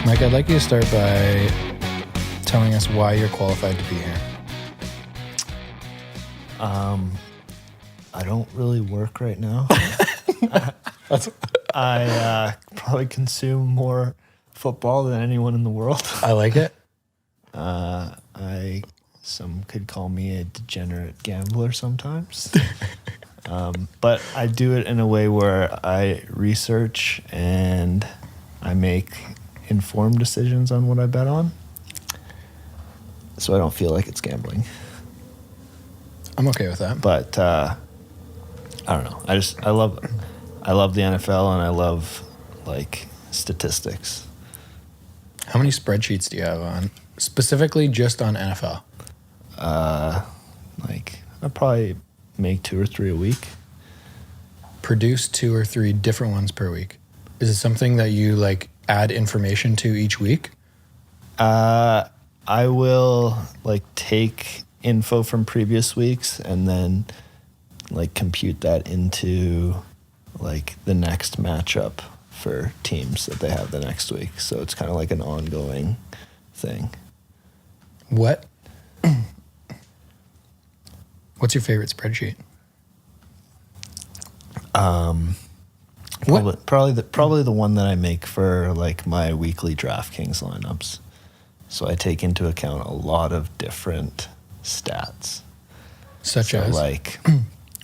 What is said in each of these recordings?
Mike, I'd like you to start by telling us why you're qualified to be here. I don't really work right now. I probably consume more football than anyone in the world. I like it. Some could call me a degenerate gambler sometimes. But I do it in a way where I research and I make informed decisions on what I bet on. So I don't feel like it's gambling. I'm okay with that. But I don't know. I love the NFL and I love like statistics. How many spreadsheets do you have on, specifically just on NFL? Like I probably make 2 or 3 a week. Produce 2 or 3 different ones per week. Is it something that you like add information to each week? I will like take info from previous weeks and then like compute that into like the next matchup for teams that they have the next week. So it's kind of like an ongoing thing. What's your favorite spreadsheet? Probably the one that I make for like my weekly DraftKings lineups. So I take into account a lot of different stats. Such as? Like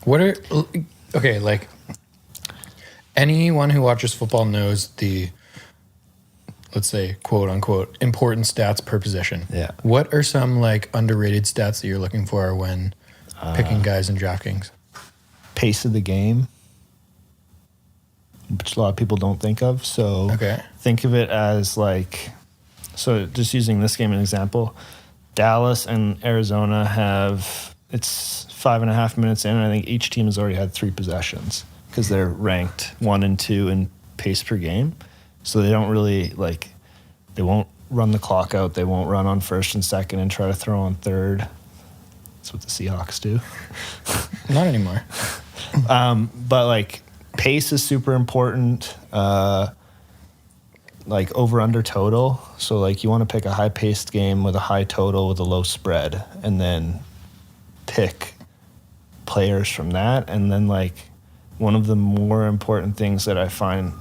like anyone who watches football knows the, let's say, quote unquote, important stats per position. Yeah. What are some like underrated stats that you're looking for when picking guys in DraftKings? Pace of the game, which a lot of people don't think of. So think of it as like, so just using this game as an example, Dallas and Arizona it's 5.5 minutes in, and I think each team has already had 3 possessions because they're ranked 1 and 2 in pace per game. So they don't really they won't run the clock out. They won't run on first and second and try to throw on third. That's what the Seahawks do. Not anymore. But like pace is super important. Like over under total. So like you want to pick a high paced game with a high total with a low spread and then pick players from that. And then like one of the more important things that I find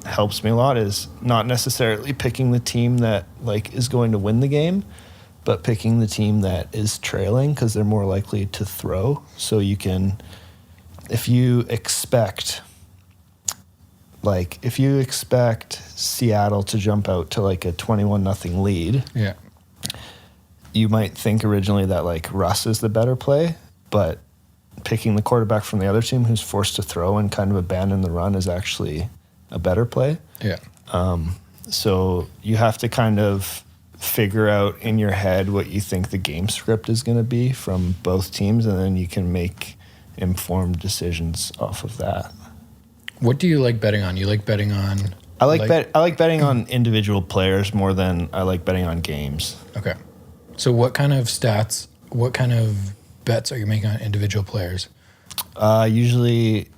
helps me a lot is not necessarily picking the team that like is going to win the game, but picking the team that is trailing because they're more likely to throw. So you can, if you expect Seattle to jump out to like a 21-0 lead, yeah, you might think originally that like Russ is the better play, but picking the quarterback from the other team who's forced to throw and kind of abandon the run is actually a better play. Yeah. So you have to kind of figure out in your head what you think the game script is going to be from both teams, and then you can make informed decisions off of that. What do you like betting on? You like betting on? I like betting on individual players more than I like betting on games. Okay. So what kind of stats, what kind of bets are you making on individual players? Usually,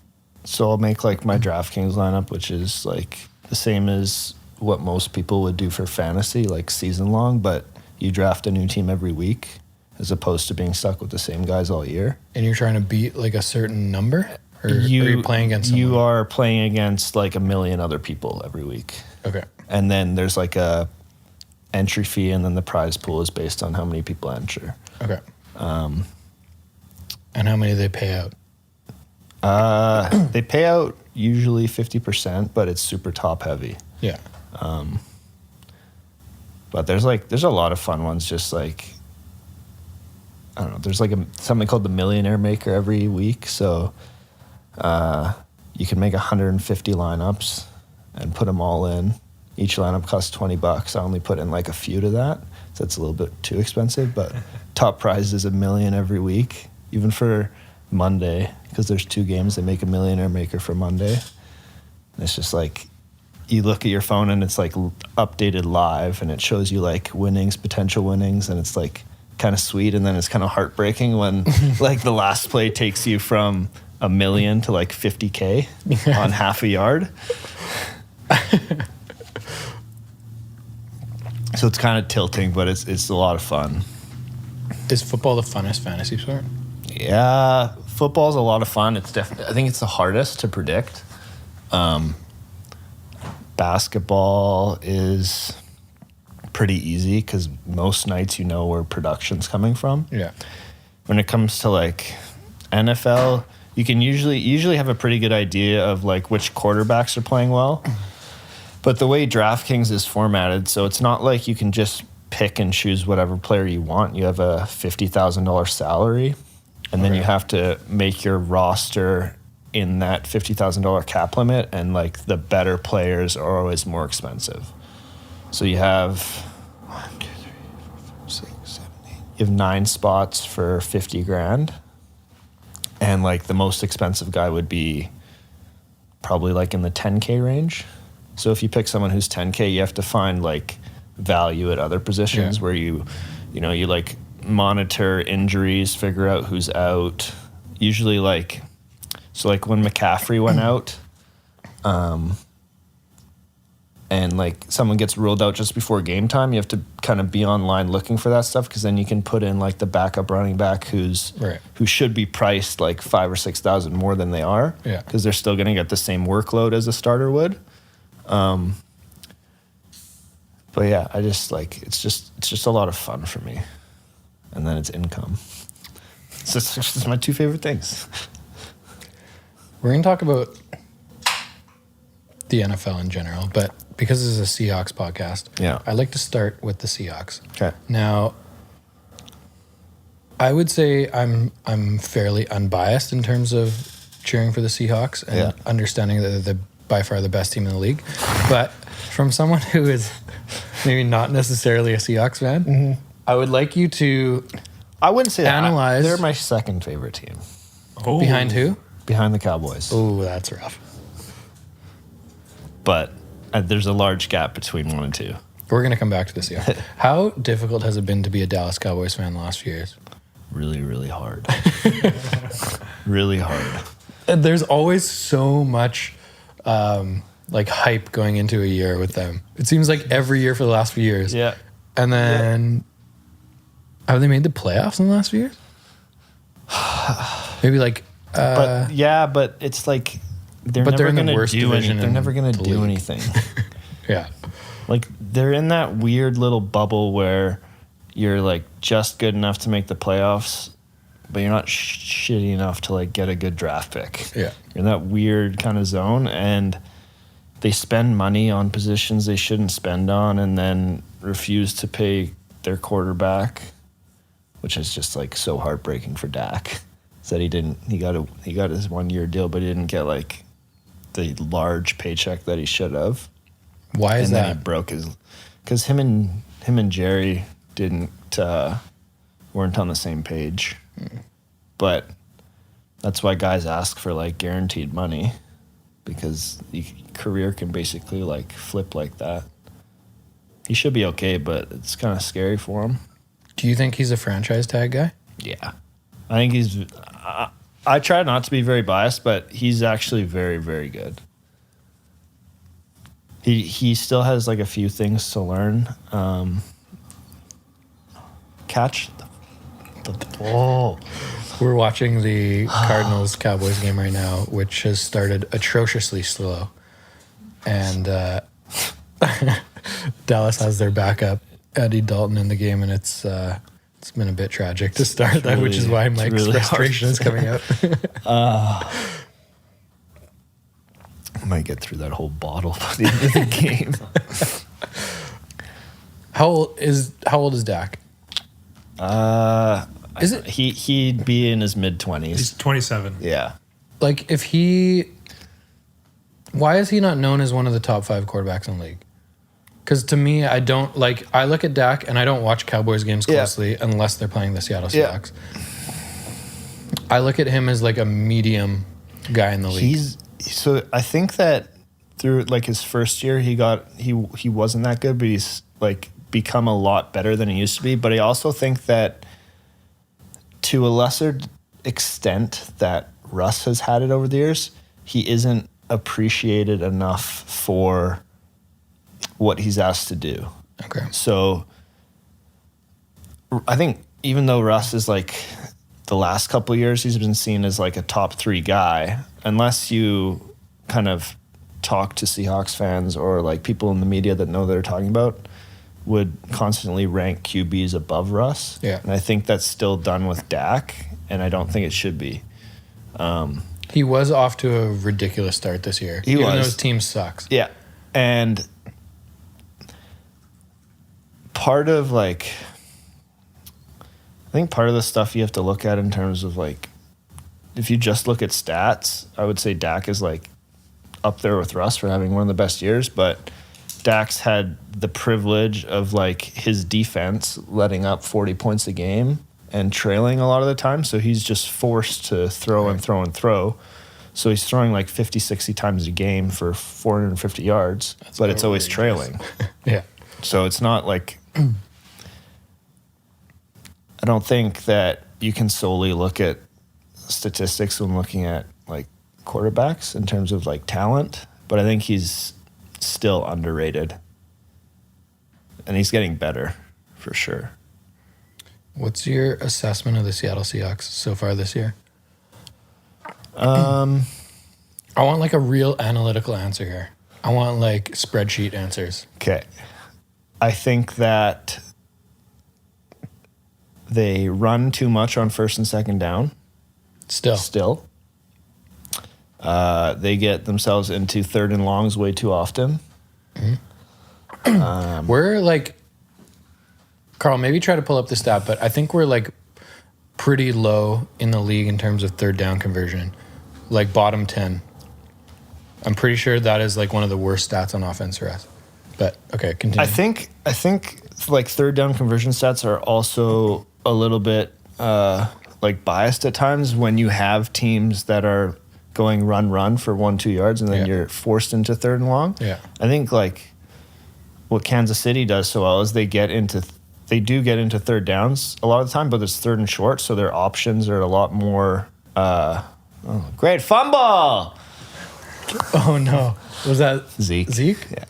so I'll make like my DraftKings lineup, which is like the same as what most people would do for fantasy, like season long, but you draft a new team every week as opposed to being stuck with the same guys all year. And you're trying to beat like a certain number? Or are you playing against someone? You are playing against like 1 million other people every week. Okay. And then there's like a entry fee, and then the prize pool is based on how many people enter. Okay. And how many do they pay out? They pay out usually 50%, but it's super top heavy. Yeah. But there's a lot of fun ones. Just like, I don't know. There's like something called the Millionaire Maker every week. So you can make 150 lineups and put them all in. Each lineup costs $20. I only put in like a few to that, so it's a little bit too expensive. But top prize is $1 million every week, even for Monday, because there's 2 games. They make a Millionaire Maker for Monday. And it's just like, you look at your phone and it's like updated live, and it shows you like winnings, potential winnings, and it's like kind of sweet, and then it's kind of heartbreaking when like the last play takes you from $1 million to like 50K on half a yard. So it's kind of tilting, but it's a lot of fun. Is football the funnest fantasy sport? Yeah, football's a lot of fun. It's definitely, I think it's the hardest to predict. Basketball is pretty easy because most nights you know where production's coming from. Yeah. When it comes to like NFL, you can usually have a pretty good idea of like which quarterbacks are playing well. But the way DraftKings is formatted, so it's not like you can just pick and choose whatever player you want. You have a $50,000 salary, and then you have to make your roster in that $50,000 cap limit, and like the better players are always more expensive. So you have 1, 2, 3, 4, 5, 6, 7, 8. You have 9 spots for $50,000, and like the most expensive guy would be probably like in the $10K range. So if you pick someone who's $10K, you have to find like value at other positions where you like monitor injuries, figure out who's out. Usually like. So, like, when McCaffrey went out, and, like, someone gets ruled out just before game time, you have to kind of be online looking for that stuff because then you can put in, like, the backup running back who should be priced, like, 5,000 or 6,000 more than they are because they're still going to get the same workload as a starter would. But, yeah, I just, like, it's just a lot of fun for me. And then it's income. It's just my 2 favorite things. We're going to talk about the NFL in general, but because this is a Seahawks podcast, I'd like to start with the Seahawks. Okay. Now, I would say I'm fairly unbiased in terms of cheering for the Seahawks and understanding that they're by far the best team in the league. But from someone who is maybe not necessarily a Seahawks fan, I would like you to I wouldn't say analyze. They're my second favorite team. Oh. Behind who? Behind the Cowboys. Oh, that's rough. But there's a large gap between 1 and 2. We're going to come back to this, yeah. How difficult has it been to be a Dallas Cowboys fan the last few years? Really, really hard. Really hard. And there's always so much like hype going into a year with them. It seems like every year for the last few years. Yeah. And then have they made the playoffs in the last few years? Maybe like but it's like they're never going to do anything. They're never going to do anything. Yeah. Like they're in that weird little bubble where you're like just good enough to make the playoffs, but you're not shitty enough to like get a good draft pick. Yeah. You're in that weird kind of zone, and they spend money on positions they shouldn't spend on and then refuse to pay their quarterback, which is just like so heartbreaking for Dak. Said he got his 1 year deal, but he didn't get like the large paycheck that he should have. Why is and that? Then he broke his, because him and Jerry weren't on the same page. But that's why guys ask for like guaranteed money, because your career can basically like flip like that. He should be okay, but it's kind of scary for him. Do you think he's a franchise tag guy? Yeah. I think he's... I try not to be very biased, but he's actually very, very good. He still has like a few things to learn. Catch the ball. We're watching the Cardinals Cowboys game right now, which has started atrociously slow. And Dallas has their backup, Andy Dalton, in the game, and it's been a bit tragic to start that, which is why Mike's really frustration is coming out. I might get through that whole bottle by the end of the game. How old is Dak? Is it he'd be in his mid-20s. He's 27. Yeah. Like why is he not known as one of the top 5 quarterbacks in the league? Because to me, I look at Dak and I don't watch Cowboys games closely unless they're playing the Seattle Seahawks. Yeah. I look at him as like a medium guy in the league. So I think that through like his first year, he wasn't that good, but he's like become a lot better than he used to be. But I also think that to a lesser extent that Russ has had it over the years, he isn't appreciated enough for what he's asked to do. Okay. So I think even though Russ is like the last couple of years, he's been seen as like a top 3 guy, unless you kind of talk to Seahawks fans or like people in the media that know what they're talking about, would constantly rank QBs above Russ. Yeah. And I think that's still done with Dak, and I don't think it should be. He was off to a ridiculous start this year. Even though his team sucks. Yeah. And part of like, I think part of the stuff you have to look at in terms of like, if you just look at stats, I would say Dak is like up there with Russ for having one of the best years, but Dak's had the privilege of like his defense letting up 40 points a game and trailing a lot of the time. So he's just forced to throw and throw and throw. So he's throwing like 50, 60 times a game for 450 yards, but it's always trailing. Yeah. So it's not like, I don't think that you can solely look at statistics when looking at like quarterbacks in terms of like talent, but I think he's still underrated, and he's getting better for sure. What's your assessment of the Seattle Seahawks so far this year? Um, I want like a real analytical answer here. I want like spreadsheet answers. Okay. I think that they run too much on first and second down. Still. They get themselves into third and longs way too often. We're like, Carl, maybe try to pull up the stat, but I think we're like pretty low in the league in terms of third down conversion, like bottom 10. I'm pretty sure that is like one of the worst stats on offense for us. But okay, continue. I think like third down conversion stats are also a little bit like biased at times when you have teams that are going run for 1-2 yards and then you're forced into third and long. Yeah. I think like what Kansas City does so well is they do get into third downs a lot of the time, but it's third and short, so their options are a lot more great fumble. Oh no. Was that Zeke? Yeah.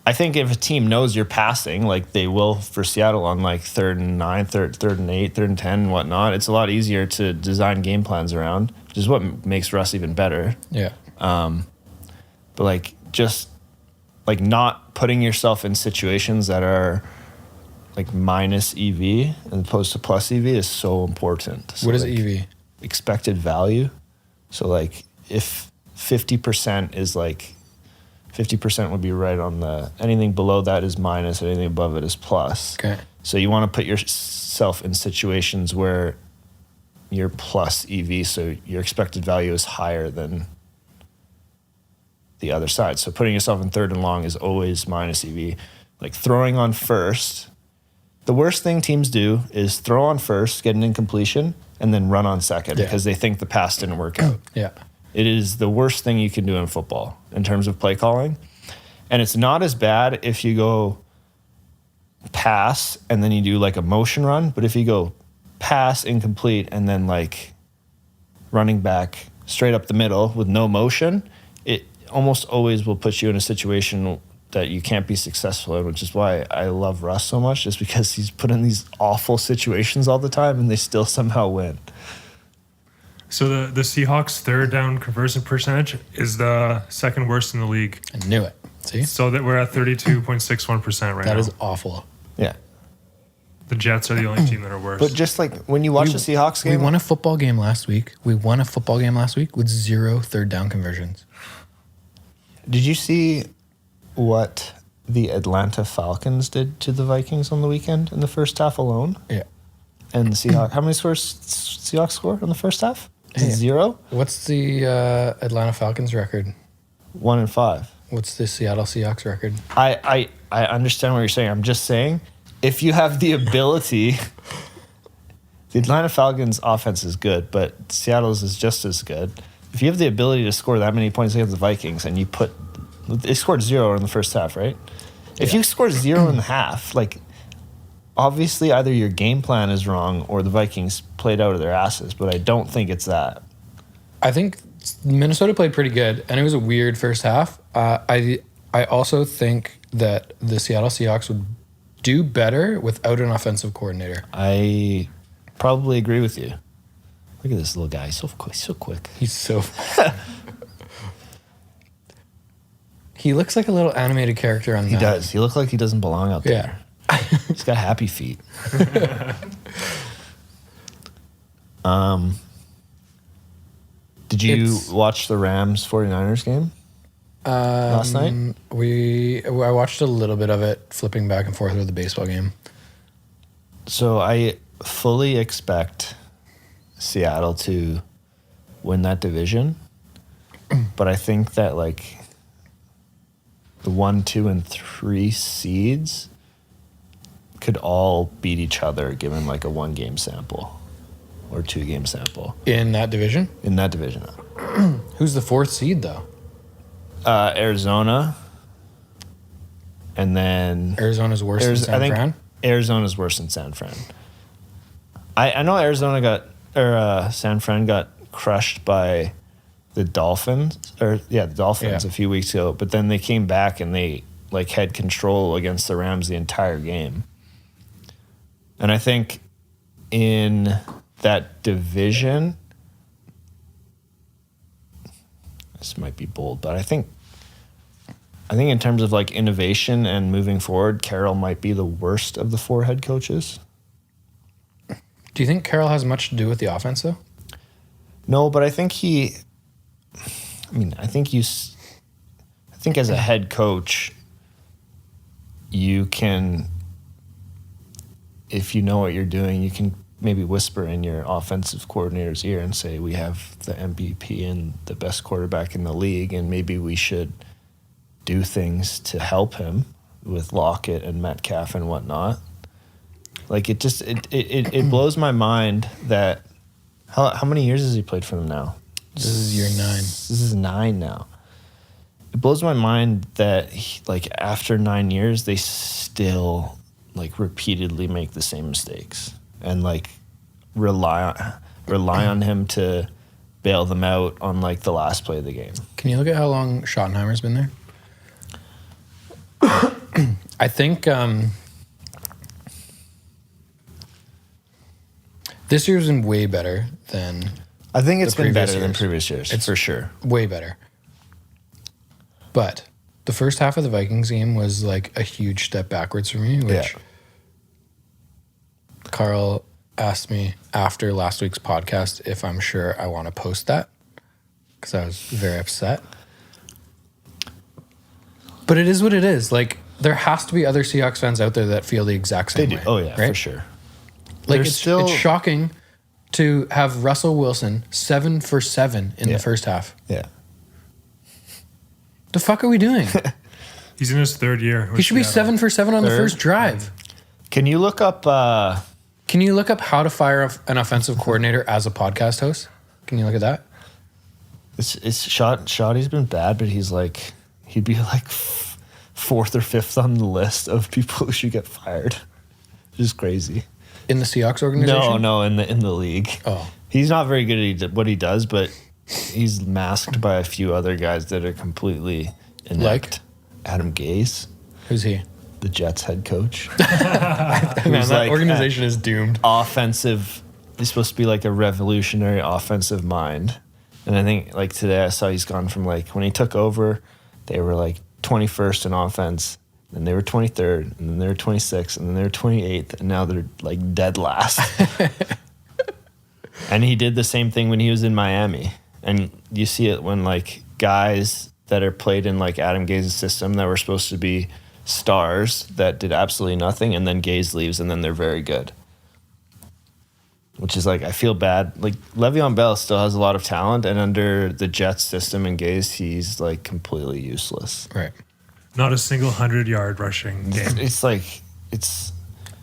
I think if a team knows you're passing, like they will for Seattle on like 3rd and 9, 3rd and 8, 3rd and 10 and whatnot, it's a lot easier to design game plans around, which is what makes Russ even better. Yeah. But like just like not putting yourself in situations that are like minus EV as opposed to plus EV is so important. So what is like, EV? Expected value. So like if 50% is like 50% would be right on the, anything below that is minus, anything above it is plus. Okay. So you want to put yourself in situations where you're plus EV, so your expected value is higher than the other side. So putting yourself in third and long is always minus EV. Like throwing on first, the worst thing teams do is throw on first, get an incompletion, and then run on second because they think the pass didn't work out. Yeah. It is the worst thing you can do in football in terms of play calling. And it's not as bad if you go pass and then you do like a motion run, but if you go pass, incomplete, and then like running back straight up the middle with no motion, it almost always will put you in a situation that you can't be successful in, which is why I love Russ so much, just because he's put in these awful situations all the time and they still somehow win. So the Seahawks' third down conversion percentage is the second worst in the league. I knew it. See? So that we're at 32.61% right now. That is awful. Yeah. The Jets are the only team that are worse. But just like when you watch the Seahawks game, We won a football game last week. With 0 third down conversions. did you see what the Atlanta Falcons did to the Vikings on the weekend in the first half alone? Yeah. And the Seahawks, how many scores Seahawks scored in the first half? Is it 0? What's the Atlanta Falcons record? 1-5. What's the Seattle Seahawks record? I understand what you're saying. I'm just saying, if you have the ability, the Atlanta Falcons offense is good, but Seattle's is just as good. If you have the ability to score that many points against the Vikings and you they scored 0 in the first half, right? If you score 0 in the half, like, obviously either your game plan is wrong or the Vikings played out of their asses, but I don't think it's that. I think Minnesota played pretty good, and it was a weird first half. I also think that the Seattle Seahawks would do better without an offensive coordinator. I probably agree with you. Look at this little guy. He's so quick. He's so... He looks like a little animated character on He does. He looks like he doesn't belong out there. Yeah. He's got happy feet. Did you watch the Rams 49ers game last night? I watched a little bit of it, flipping back and forth with the baseball game. So I fully expect Seattle to win that division, but I think that like the 1, 2, and 3 seeds could all beat each other given like a 1-game sample or 2-game sample. In that division? In that division. Who's the 4th seed, though? Arizona. And then... Arizona's worse than San Fran? Arizona's worse than San Fran. I know San Fran got crushed by the Dolphins. A few weeks ago. But then they came back and they like had control against the Rams the entire game. And I think in that division, this might be bold, but I think in terms of like innovation and moving forward, Carroll might be the worst of the 4 head coaches. Do you think Carroll has much to do with the offense, though? No, but I think I think as a head coach, you can, if you know what you're doing, you can maybe whisper in your offensive coordinator's ear and say, we have the MVP and the best quarterback in the league, and maybe we should do things to help him with Lockett and Metcalf and whatnot. Like it blows my mind that how many years has he played for them now? This is year 9. This is 9 now. It blows my mind that after 9 years they still like repeatedly make the same mistakes and like rely on him to bail them out on like the last play of the game. Can you look at how long Schottenheimer's been there? I think this year's been way better than... I think it's been better years. than previous years. It's for sure. Way better. But the first half of the Vikings game was like a huge step backwards for me, which Carl asked me after last week's podcast if I'm sure I want to post that because I was very upset. But it is what it is. Like, there has to be other Seahawks fans out there that feel the exact same way. Oh, yeah, right? for sure. Like, it's shocking to have Russell Wilson 7 for 7 in the first half. Yeah. The fuck are we doing? He's in his 3rd year. He should be 7 for 7 on the first drive. Can you look up... Can you look up how to fire an offensive coordinator as a podcast host? Can you look at that? It's Shoddy's been bad, but he'd be like 4th or 5th on the list of people who should get fired. Just crazy. In the Seahawks organization? No, in the league. Oh. He's not very good at what he does, but he's masked by a few other guys that are completely inept. Like? Adam Gase. Who's he? The Jets head coach. Man, that organization is doomed. Offensive. He's supposed to be like a revolutionary offensive mind. And I think like today I saw he's gone from like when he took over, they were like 21st in offense. Then they were 23rd, and then they were 26th, and then they were 28th, and now they're like dead last. And he did the same thing when he was in Miami. And you see it when like guys that are played in like Adam Gaze's system that were supposed to be stars that did absolutely nothing, and then Gaze leaves, and then they're very good. Which is like, I feel bad. Like Le'Veon Bell still has a lot of talent, and under the Jets system and Gaze, he's like completely useless. Right. Not a single 100-yard rushing game. It's.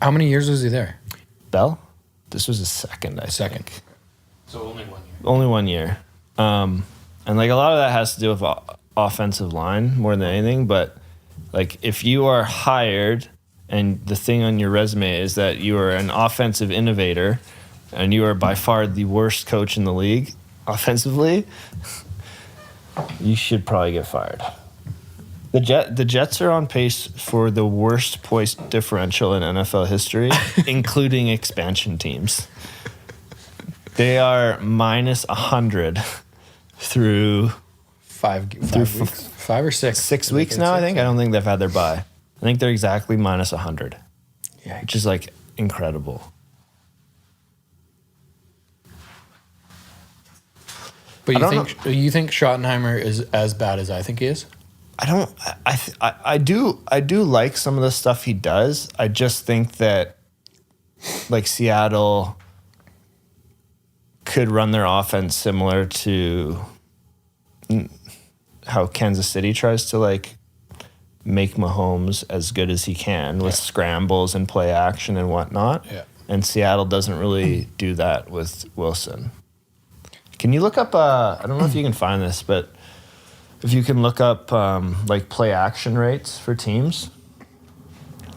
How many years was he there? Bell? This was his second, I think. So only 1 year. Only 1 year. And like a lot of that has to do with offensive line more than anything. But like if you are hired and the thing on your resume is that you are an offensive innovator and you are by far the worst coach in the league, offensively, you should probably get fired. The Jets are on pace for the worst point differential in NFL history, including expansion teams. They are minus 100 through 5 weeks. 5 or 6. 6 weeks now, I think. I don't think they've had their bye. I think they're exactly minus 100, which is like incredible. But you think Schottenheimer is as bad as I think he is? I do like some of the stuff he does. I just think that like Seattle could run their offense similar to how Kansas City tries to like make Mahomes as good as he can with scrambles and play action and whatnot. Yeah. And Seattle doesn't really do that with Wilson. Can you look up, I don't know if you can find this, but if you can look up like play action rates for teams.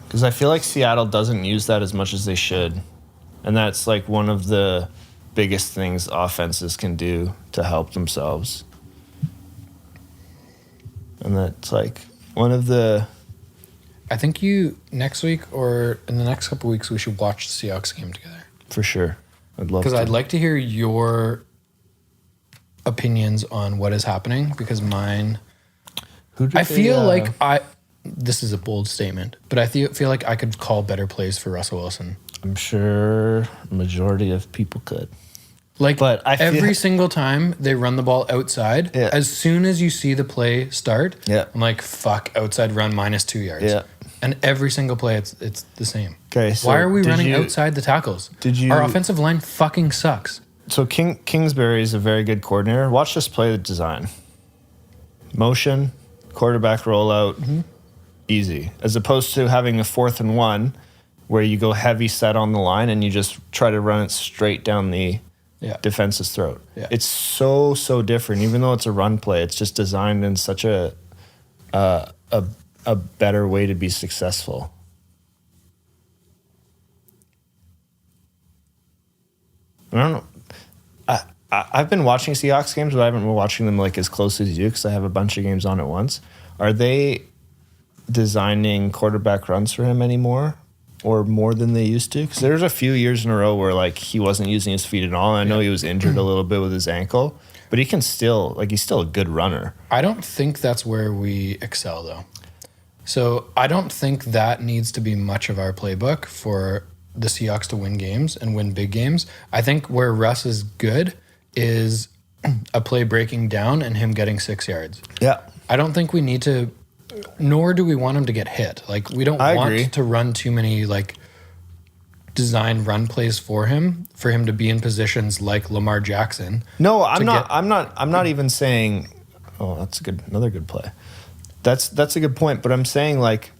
Because I feel like Seattle doesn't use that as much as they should. And that's like one of the biggest things offenses can do to help themselves. And that's like one of the... I think next week or in the next couple of weeks, we should watch the Seahawks game together. For sure. I'd love to. Because I'd like to hear your opinions on what is happening, because mine... This is a bold statement, but I feel like I could call better plays for Russell Wilson. I'm sure a majority of people could. But every single time they run the ball outside, as soon as you see the play start, I'm like, fuck, outside run minus 2 yards. Yeah. And every single play, it's the same. Okay, so why are we running outside the tackles? Our offensive line fucking sucks. So Kingsbury is a very good coordinator. Watch this play design. Motion, quarterback rollout, easy. As opposed to having a 4th and 1 where you go heavy set on the line and you just try to run it straight down the defense's throat. Yeah. It's so different. Even though it's a run play, it's just designed in such a better way to be successful. I don't know. I've been watching Seahawks games, but I haven't been watching them like as close as you because I have a bunch of games on at once. Are they designing quarterback runs for him anymore, or more than they used to? Because there's a few years in a row where like he wasn't using his feet at all. I know he was injured a little bit with his ankle, but he can still he's still a good runner. I don't think that's where we excel though. So I don't think that needs to be much of our playbook for the Seahawks to win games and win big games. I think where Russ is good is a play breaking down and him getting 6 yards. Yeah. I don't think we need to, nor do we want him to get hit. Like, we don't want to run too many, like, designed run plays for him to be in positions like Lamar Jackson. No, I'm not even saying, oh, that's another good play. That's a good point, but I'm saying, like,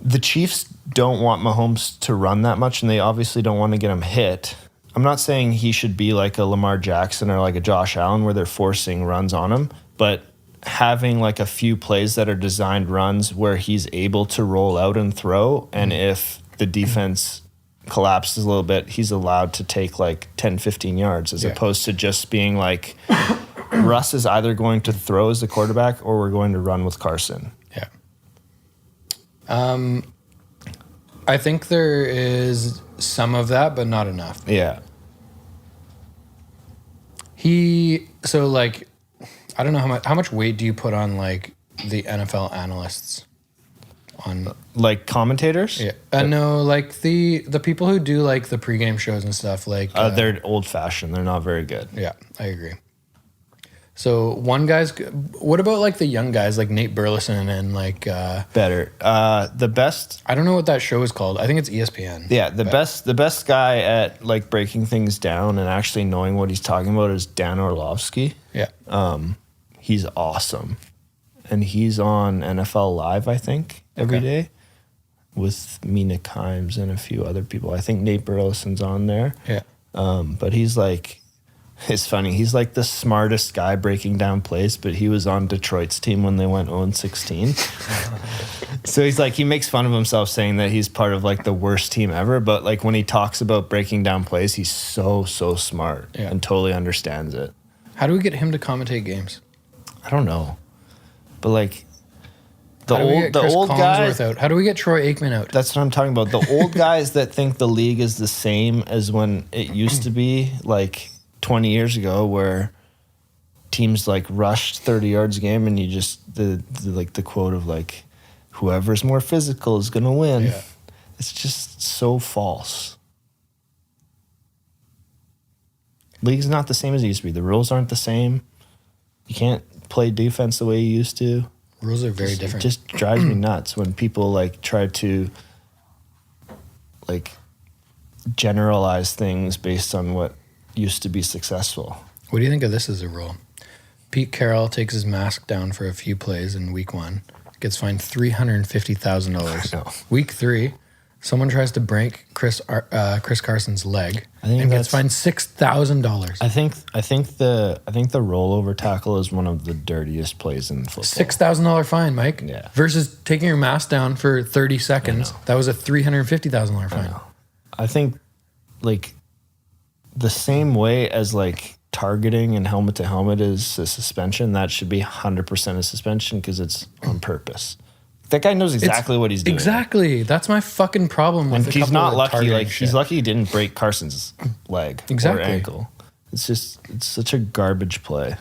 the Chiefs don't want Mahomes to run that much, and they obviously don't want to get him hit. I'm not saying he should be like a Lamar Jackson or like a Josh Allen where they're forcing runs on him, but having like a few plays that are designed runs where he's able to roll out and throw, and if the defense collapses a little bit, he's allowed to take like 10, 15 yards as opposed to just being like, Russ is either going to throw as the quarterback or we're going to run with Carson. Yeah. I think there is some of that, but not enough. Yeah. So like, I don't know how much weight do you put on like the NFL analysts on like commentators? Yeah. No, like the people who do like the pregame shows and stuff like they're old fashioned. They're not very good. Yeah, I agree. So what about like the young guys like Nate Burleson and like better. The best, I don't know what that show is called. I think it's ESPN. Yeah, the best guy at like breaking things down and actually knowing what he's talking about is Dan Orlovsky. Yeah. He's awesome. And he's on NFL Live, I think, every day with Mina Kimes and a few other people. I think Nate Burleson's on there. Yeah. But he's like, it's funny. He's like the smartest guy breaking down plays, but he was on Detroit's team when they went 0-16. So he's like, he makes fun of himself saying that he's part of like the worst team ever. But like when he talks about breaking down plays, he's so smart and totally understands it. How do we get him to commentate games? I don't know. But like the Chris old guys out? How do we get Troy Aikman out? That's what I'm talking about. The old guys that think the league is the same as when it used to be like 20 years ago where teams like rushed 30 yards a game and you just the quote of like whoever's more physical is going to win. Yeah. It's just so false. League's not the same as it used to be. The rules aren't the same. You can't play defense the way you used to. Rules are very different. It just drives me nuts when people like try to like generalize things based on what used to be successful. What do you think of this as a rule? Pete Carroll takes his mask down for a few plays in week 1, gets fined $350,000. Week 3, someone tries to break Chris Carson's leg and gets fined $6,000. I think the rollover tackle is one of the dirtiest plays in football. $6,000 fine, Mike. Yeah. Versus taking your mask down for 30 seconds. That was a $350,000 fine. I think like the same way as like targeting and helmet to helmet is a suspension, that should be 100% a suspension because it's on purpose. That guy knows exactly what he's doing. Exactly. That's my fucking problem with and he's not lucky. Like he's lucky he didn't break Carson's leg or ankle. It's such a garbage play.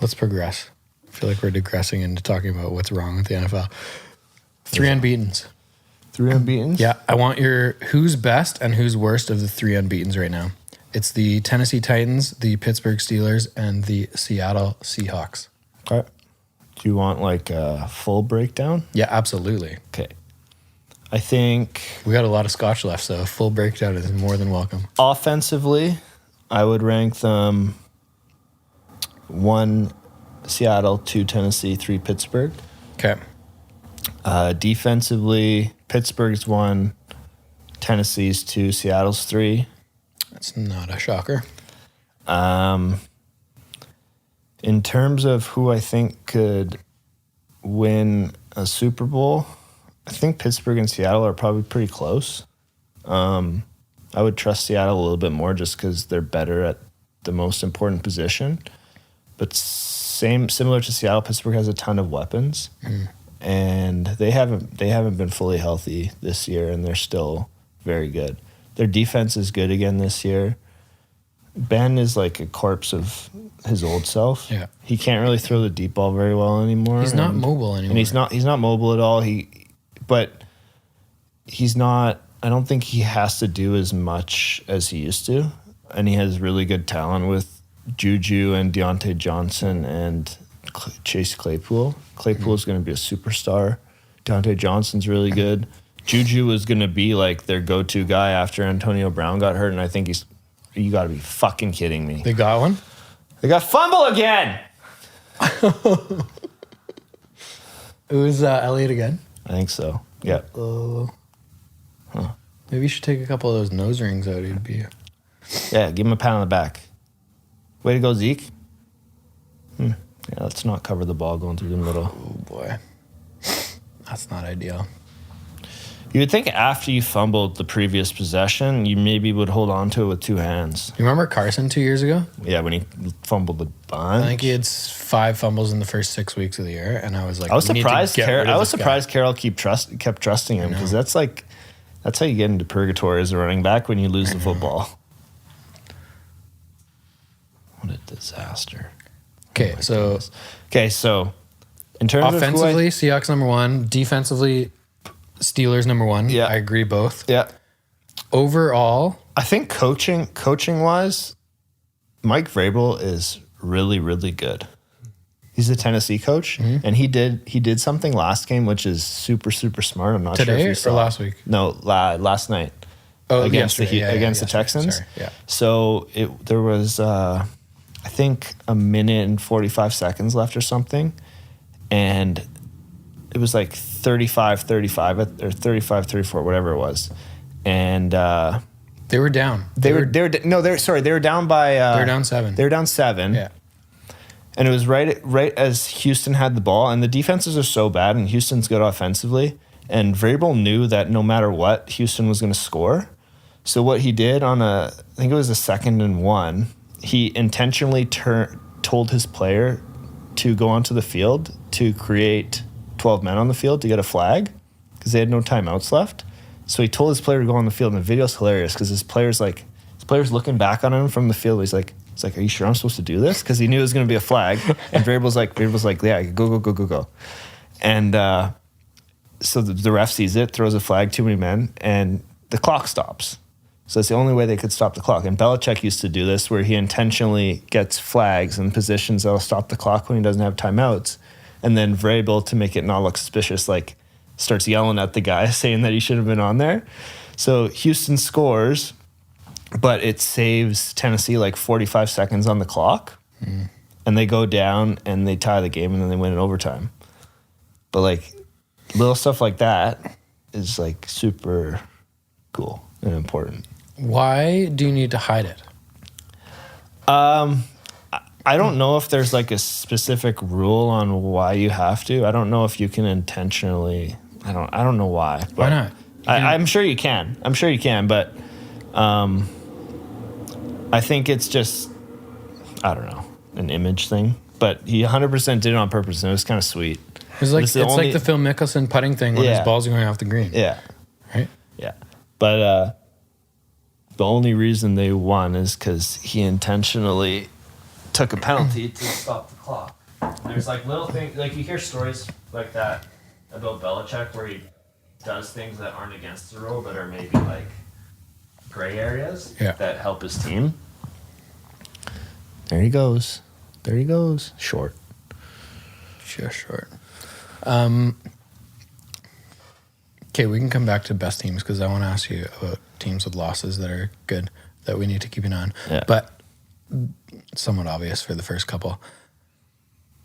Let's progress. I feel like we're digressing into talking about what's wrong with the NFL. 3 unbeatens. 3 unbeatens? Yeah. I want your who's best and who's worst of the 3 unbeatens right now. It's the Tennessee Titans, the Pittsburgh Steelers, and the Seattle Seahawks. Okay. Do you want like a full breakdown? Yeah, absolutely. Okay. I think we got a lot of scotch left, so a full breakdown is more than welcome. Offensively, I would rank them 1 Seattle, 2 Tennessee, 3 Pittsburgh. Okay. Defensively, Pittsburgh's 1, Tennessee's 2, Seattle's 3. That's not a shocker. In terms of who I think could win a Super Bowl, I think Pittsburgh and Seattle are probably pretty close. I would trust Seattle a little bit more just because they're better at the most important position. But similar to Seattle, Pittsburgh has a ton of weapons, and they haven't been fully healthy this year, and they're still very good. Their defense is good again this year. Ben is like a corpse of his old self. Yeah. He can't really throw the deep ball very well anymore. He's not mobile anymore. And he's not mobile at all. But he's not, I don't think he has to do as much as he used to. And he has really good talent with Juju and Deontay Johnson and Chase Claypool. Claypool's going to be a superstar. Deontay Johnson's really good. Juju is going to be like their go-to guy after Antonio Brown got hurt, and I think you got to be fucking kidding me. They got one? They got fumble again! It was Elliott again? I think so. Yeah. Maybe you should take a couple of those nose rings out. He'd be... Yeah, give him a pat on the back. Way to go, Zeke. Yeah, let's not cover the ball going through the middle. Oh, boy. That's not ideal. You would think after you fumbled the previous possession, you maybe would hold on to it with 2 hands. You remember Carson 2 years ago? Yeah, when he fumbled the bunch. I think he had 5 fumbles in the first 6 weeks of the year, and I was like, I was surprised Carroll kept trusting him because that's how you get into purgatory as a running back when you lose the football. What a disaster. Okay, so in terms offensively, Seahawks number 1, defensively, Steelers number 1. Yeah. I agree both. Yeah. Overall, I think coaching wise, Mike Vrabel is really, really good. He's a Tennessee coach, and he did something last game which is super, super smart. I'm not sure if you saw or last week. No, last night. Oh, against the Texans. Sorry. Yeah. So there was I think a minute and 45 seconds left or something, and it was like 35-35 or 35-34, whatever it was, and they were down. They were down by. They were down 7. They were down 7. Yeah. And it was right as Houston had the ball, and the defenses are so bad, and Houston's good offensively. And Vrabel knew that no matter what, Houston was going to score. So what he did I think it was a 2nd and 1, he intentionally told his player to go onto the field to create 12 men on the field to get a flag because they had no timeouts left. So he told his player to go on the field, and the video's hilarious because his player's looking back on him from the field. He's like, are you sure I'm supposed to do this? Because he knew it was going to be a flag. And Vrabel's like, yeah, go. And so the ref sees it, throws a flag, too many men, and the clock stops. So it's the only way they could stop the clock. And Belichick used to do this where he intentionally gets flags and positions that'll stop the clock when he doesn't have timeouts. And then Vrabel, to make it not look suspicious, starts yelling at the guy saying that he should have been on there. So Houston scores, but it saves Tennessee 45 seconds on the clock. And they go down and they tie the game and then they win in overtime. But little stuff like that is super cool and important. Why do you need to hide it? I don't know if there's a specific rule on why you have to. I don't know if you can intentionally. I don't know why. Why not? I'm sure you can. But I think it's just, I don't know, an image thing. But he 100% did it on purpose, and it was kind of sweet. It's like the Phil Mickelson putting thing when his balls are going off the green. Yeah. Right? Yeah. But the only reason they won is because he intentionally took a penalty to stop the clock. There's little things, you hear stories like that about Belichick where he does things that aren't against the rule but are maybe gray areas that help his team. There he goes. Short. Sure, short. Okay, we can come back to best teams because I want to ask you about teams with losses that are good that we need to keep an eye on. Yeah. But somewhat obvious for the first couple.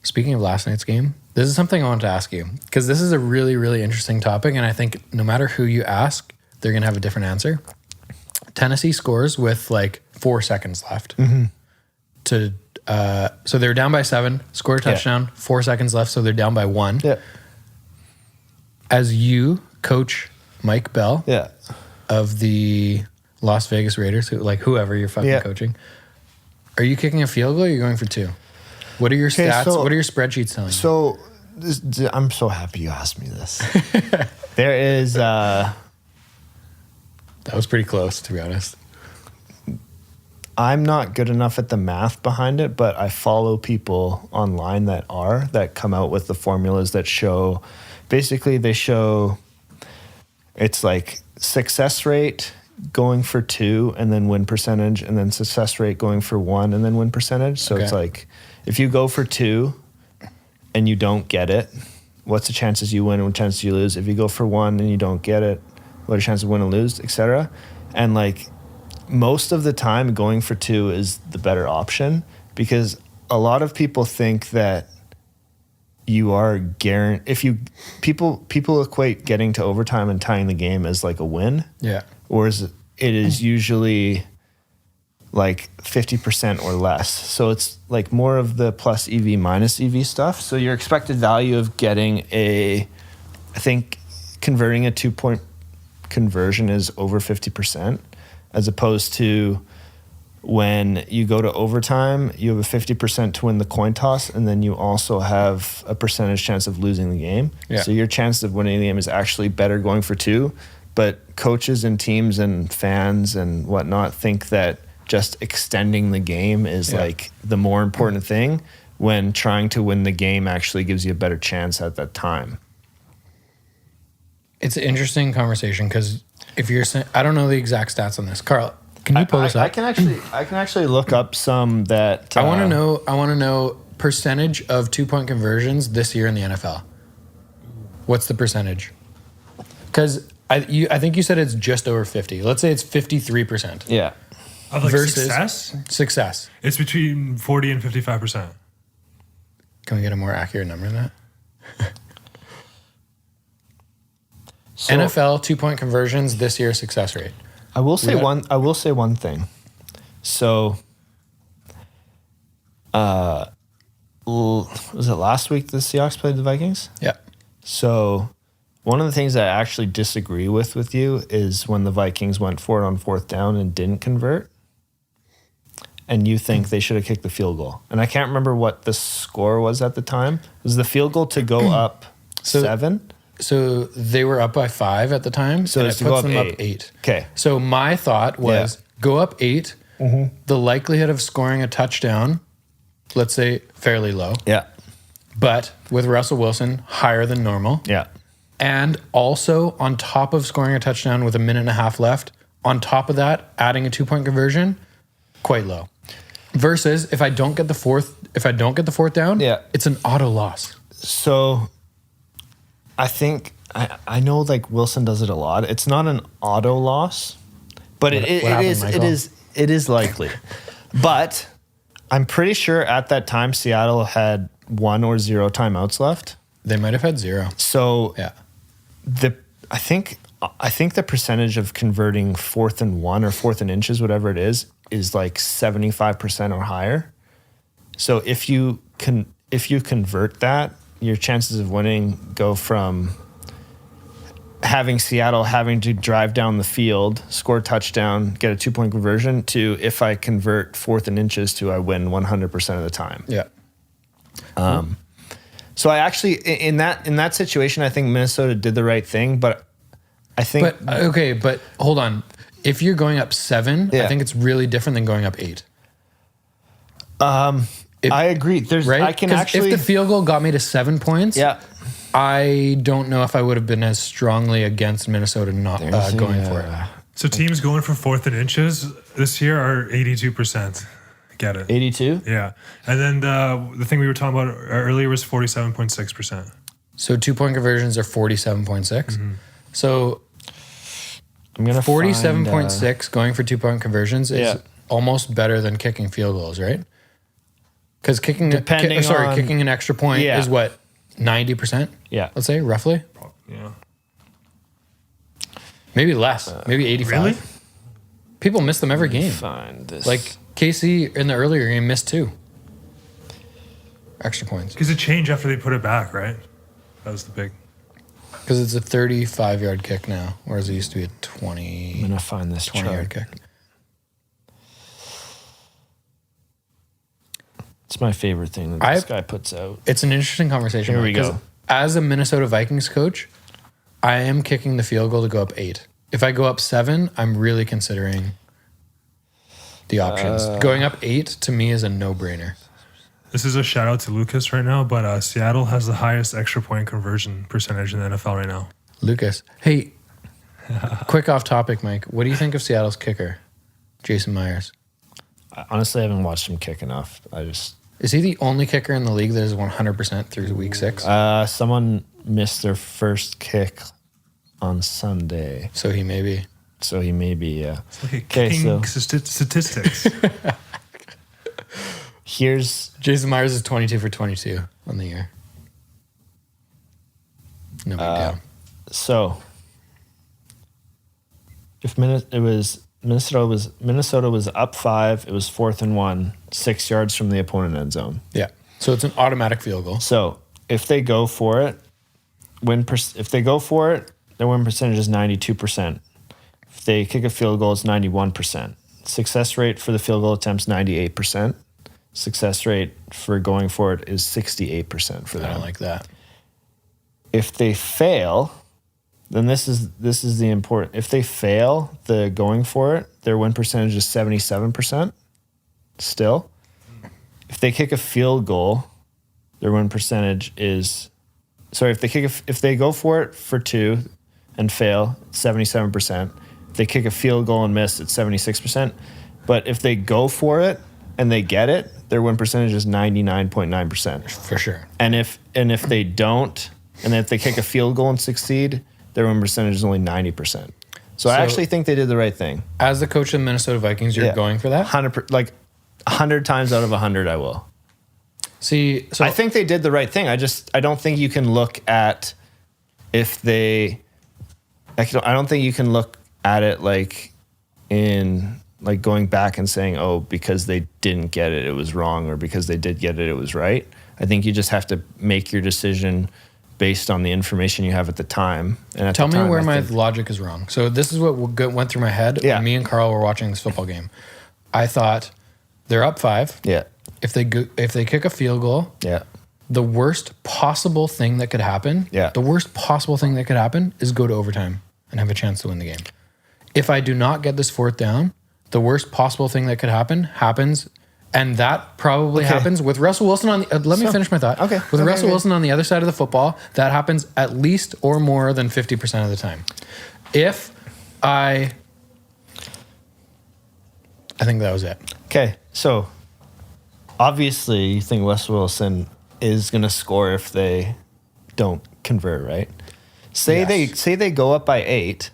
Speaking of last night's game, this is something I want to ask you because this is a really, really interesting topic, and I think no matter who you ask, they're going to have a different answer. Tennessee scores with 4 seconds left. So they're down by 7, score a touchdown, 4 seconds left, so they're down by 1. Yeah. As you coach Mike Belle of the Las Vegas Raiders, whoever you're fucking coaching, are you kicking a field goal or are you going for 2? What are your stats? What are your spreadsheets telling you? So I'm so happy you asked me this. There is... that was pretty close, to be honest. I'm not good enough at the math behind it, but I follow people online that come out with the formulas that show... Basically, they show it's success rate going for 2 and then win percentage, and then success rate going for 1 and then win percentage. So it's if you go for 2 and you don't get it, what's the chances you win and what chances you lose? If you go for 1 and you don't get it, what are the chances of win and lose, etc. And most of the time, going for 2 is the better option because a lot of people think that you are guaranteed. People equate getting to overtime and tying the game as a win. Yeah. Whereas it is usually 50% or less. So it's more of the plus EV minus EV stuff. So your expected value of getting I think converting a 2-point conversion is over 50%, as opposed to when you go to overtime, you have a 50% to win the coin toss, and then you also have a percentage chance of losing the game. Yeah. So your chance of winning the game is actually better going for 2. But coaches and teams and fans and whatnot think that just extending the game is the more important thing, when trying to win the game actually gives you a better chance at that time. It's an interesting conversation because if you're saying, I don't know the exact stats on this, Carl. Can you pull this up? I can actually look up some that I want to know percentage of 2-point conversions this year in the NFL. What's the percentage? Because I think you said it's just over 50. Let's say it's 53%. Yeah. Of versus success. It's between 40 and 55%. Can we get a more accurate number than that? NFL 2-point conversions this year success rate. I will say one thing. So was it last week the Seahawks played the Vikings? Yeah. So one of the things I actually disagree with you is when the Vikings went for it on 4th down and didn't convert, and you think they should have kicked the field goal. And I can't remember what the score was at the time. Was the field goal to go up 7? So they were up by 5 at the time, So and it's it to go puts up them 8. up 8. Okay. So my thought was go up 8. The likelihood of scoring a touchdown, let's say, fairly low. Yeah. But with Russell Wilson, higher than normal. Yeah. And also, on top of scoring a touchdown with a minute and a half left, on top of that, adding a 2-point conversion, quite low. Versus if I don't get the fourth down, it's an auto loss. So I think I know like Wilson does it a lot. It's not an auto loss, but it is likely. But I'm pretty sure at that time Seattle had 1 or 0 timeouts left. They might have had 0. So yeah. I think the percentage of converting 4th and 1 or 4th and inches, whatever it is like 75% or higher. So if you convert that, your chances of winning go from having Seattle having to drive down the field, score a touchdown, get a 2-point conversion, to if I convert 4th and inches to I win 100% of the time. Yeah. So I actually in that situation, I think Minnesota did the right thing, but I think. But hold on. If you're going up 7, Yeah. I think it's really different than going up 8. I agree. Right? I can actually. If the field goal got me to 7 points, Yeah. I don't know if I would have been as strongly against Minnesota not going for it. So teams going for 4th and inches this year are 82%. Get it? 82. Yeah. And then the thing we were talking about earlier was 47.6%. So 2-point conversions are 47.6. So I'm gonna 47.6 going for 2-point conversions is almost better than kicking field goals, right? Because kicking an extra point is what, 90%? Yeah. Let's say roughly. Yeah. Maybe less. Maybe 85. Really? People miss them every game. Find this. Like KC in the earlier game missed 2 extra points Because it changed after they put it back, right? That was the big. because it's a 35-yard kick now, whereas it used to be a I'm 20 gonna find this 20-yard chart. kick. It's my favorite thing that this guy puts out. It's an interesting conversation. Here we because go. As a Minnesota Vikings coach, I am kicking the field goal to go up 8. If I go up 7, I'm really considering the options. Going up 8 to me is a no-brainer. This is a shout out to Lucas right now, but Seattle has the highest extra point conversion percentage in the NFL right now. Lucas, hey, quick off topic, Mike. What do you think of Seattle's kicker, Jason Myers? I honestly haven't watched him kick enough. Is he the only kicker in the league that is 100% through week 6? Someone missed their first kick on Sunday, So he may be. Yeah. It's like a kicking statistics. Here's Jason Myers is 22 for 22 on the year. No big deal. so. If Minnesota was up 5, it was 4th and 1, 6 yards from the opponent end zone. Yeah. So it's an automatic field goal. So if they go for it, their win percentage is 92%. If they kick a field goal, it's 91%. Success rate for the field goal attempts 98%. Success rate for going for it is 68% for I them. don't like that. If they fail, then this is the important. If they fail the going for it, their win percentage is 77%. Still, if they kick a field goal, their win percentage is if they go for it for 2 and fail, it's 77%. If they kick a field goal and miss, it's 76%. But if they go for it and they get it, their win percentage is 99.9%. For sure. And if they don't, and if they kick a field goal and succeed, their win percentage is only 90%. So I actually think they did the right thing. As the coach of the Minnesota Vikings, you're going for that? 100 times out of 100, I will. See, so I think they did the right thing. I don't think you can look at I don't think you can look at it like going back and saying, oh, because they didn't get it, it was wrong, or because they did get it, it was right. I think you just have to make your decision based on the information you have at the time. And at Tell the me time, where my logic is wrong. So this is what went through my head when me and Carl were watching this football game. I thought they're up 5. Yeah. If they kick a field goal, Yeah. the worst possible thing that could happen, the worst possible thing that could happen is go to overtime and have a chance to win the game. If I do not get this 4th down, the worst possible thing that could happens. And that probably happens with Russell Wilson on the... let me finish my thought. Okay. With Russell Wilson on the other side of the football, that happens at least or more than 50% of the time. I think that was it. Okay. So, obviously, you think Russell Wilson is going to score if they don't convert, right? Say they go up by 8...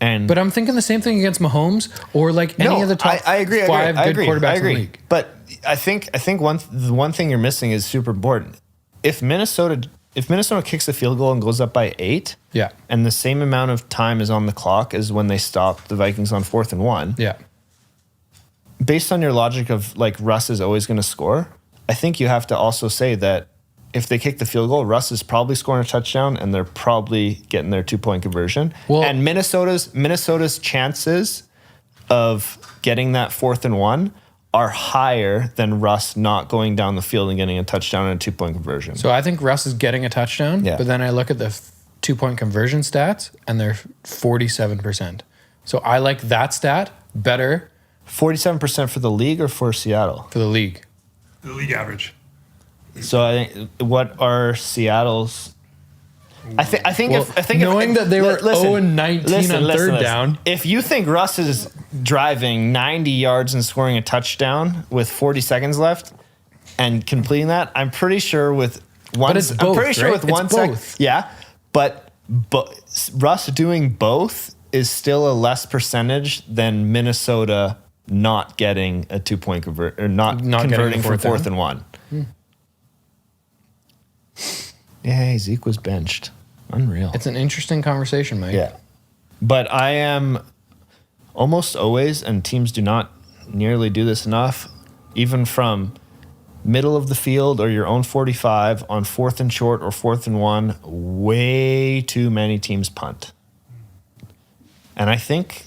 But I'm thinking the same thing against Mahomes or like any of the top I agree, 5 good quarterbacks in the league. But I think the one thing you're missing is super important. If Minnesota kicks a field goal and goes up by 8, and the same amount of time is on the clock as when they stop the Vikings on 4th and 1, based on your logic of like Russ is always going to score, I think you have to also say that if they kick the field goal, Russ is probably scoring a touchdown, and they're probably getting their 2-point conversion. And Minnesota's chances of getting that 4th and 1 are higher than Russ not going down the field and getting a touchdown and a 2-point conversion. So I think Russ is getting a touchdown, but then I look at the 2-point conversion stats, and they're 47%. So I like that stat better. 47% for the league or for Seattle? For the league. The league average. So I think what are Seattle's? I think knowing that they were 0-19 on third down. If you think Russ is driving 90 yards and scoring a touchdown with 40 seconds left and completing that, I'm pretty sure with one. But it's both, I'm pretty sure right? with one second. Yeah, but Russ doing both is still a less percentage than Minnesota not getting a 2-point convert or not converting from 4th and 1. Yeah, Zeke was benched. Unreal. It's an interesting conversation, Mike. Yeah. But I am almost always, and teams do not nearly do this enough, even from middle of the field or your own 45 on 4th and short or 4th and 1, way too many teams punt. And I think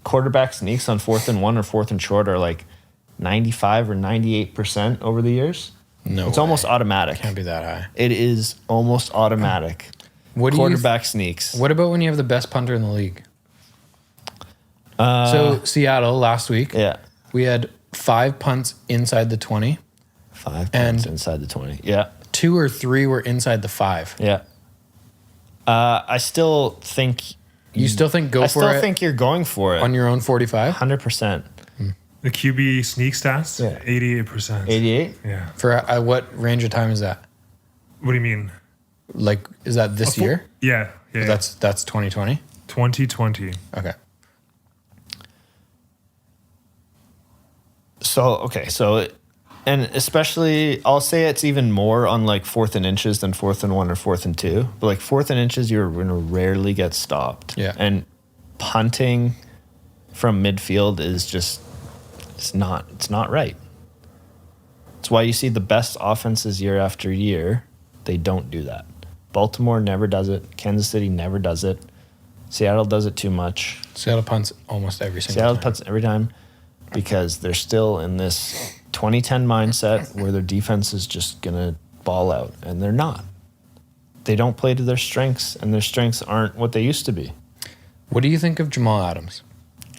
quarterback sneaks on 4th and 1 or 4th and short are like 95 or 98% over the years. No, it's almost automatic. Can't be that high. It is almost automatic. Quarterback sneaks. What about when you have the best punter in the league? So Seattle last week, we had 5 punts inside the 20. 5 punts inside the 20. Yeah. 2 or 3 were inside the 5. Yeah. I still think you still think go for it. I still think you're going for it on your own 45. 100%. The QB sneak stats, 88%. 88? Yeah. For what range of time is that? What do you mean? Like, is that this year? Yeah. That's 2020? 2020. Okay. And especially, I'll say it's even more on like 4th and inches than 4th and 1 or 4th and 2. But like 4th and inches, you're going to rarely get stopped. Yeah. And punting from midfield is just, it's not right. It's why you see the best offenses year after year, they don't do that. Baltimore never does it. Kansas City never does it. Seattle does it too much. Seattle punts almost every single time. Seattle punts every time because they're still in this 2010 mindset where their defense is just going to ball out, and they're not. They don't play to their strengths, and their strengths aren't what they used to be. What do you think of Jamal Adams?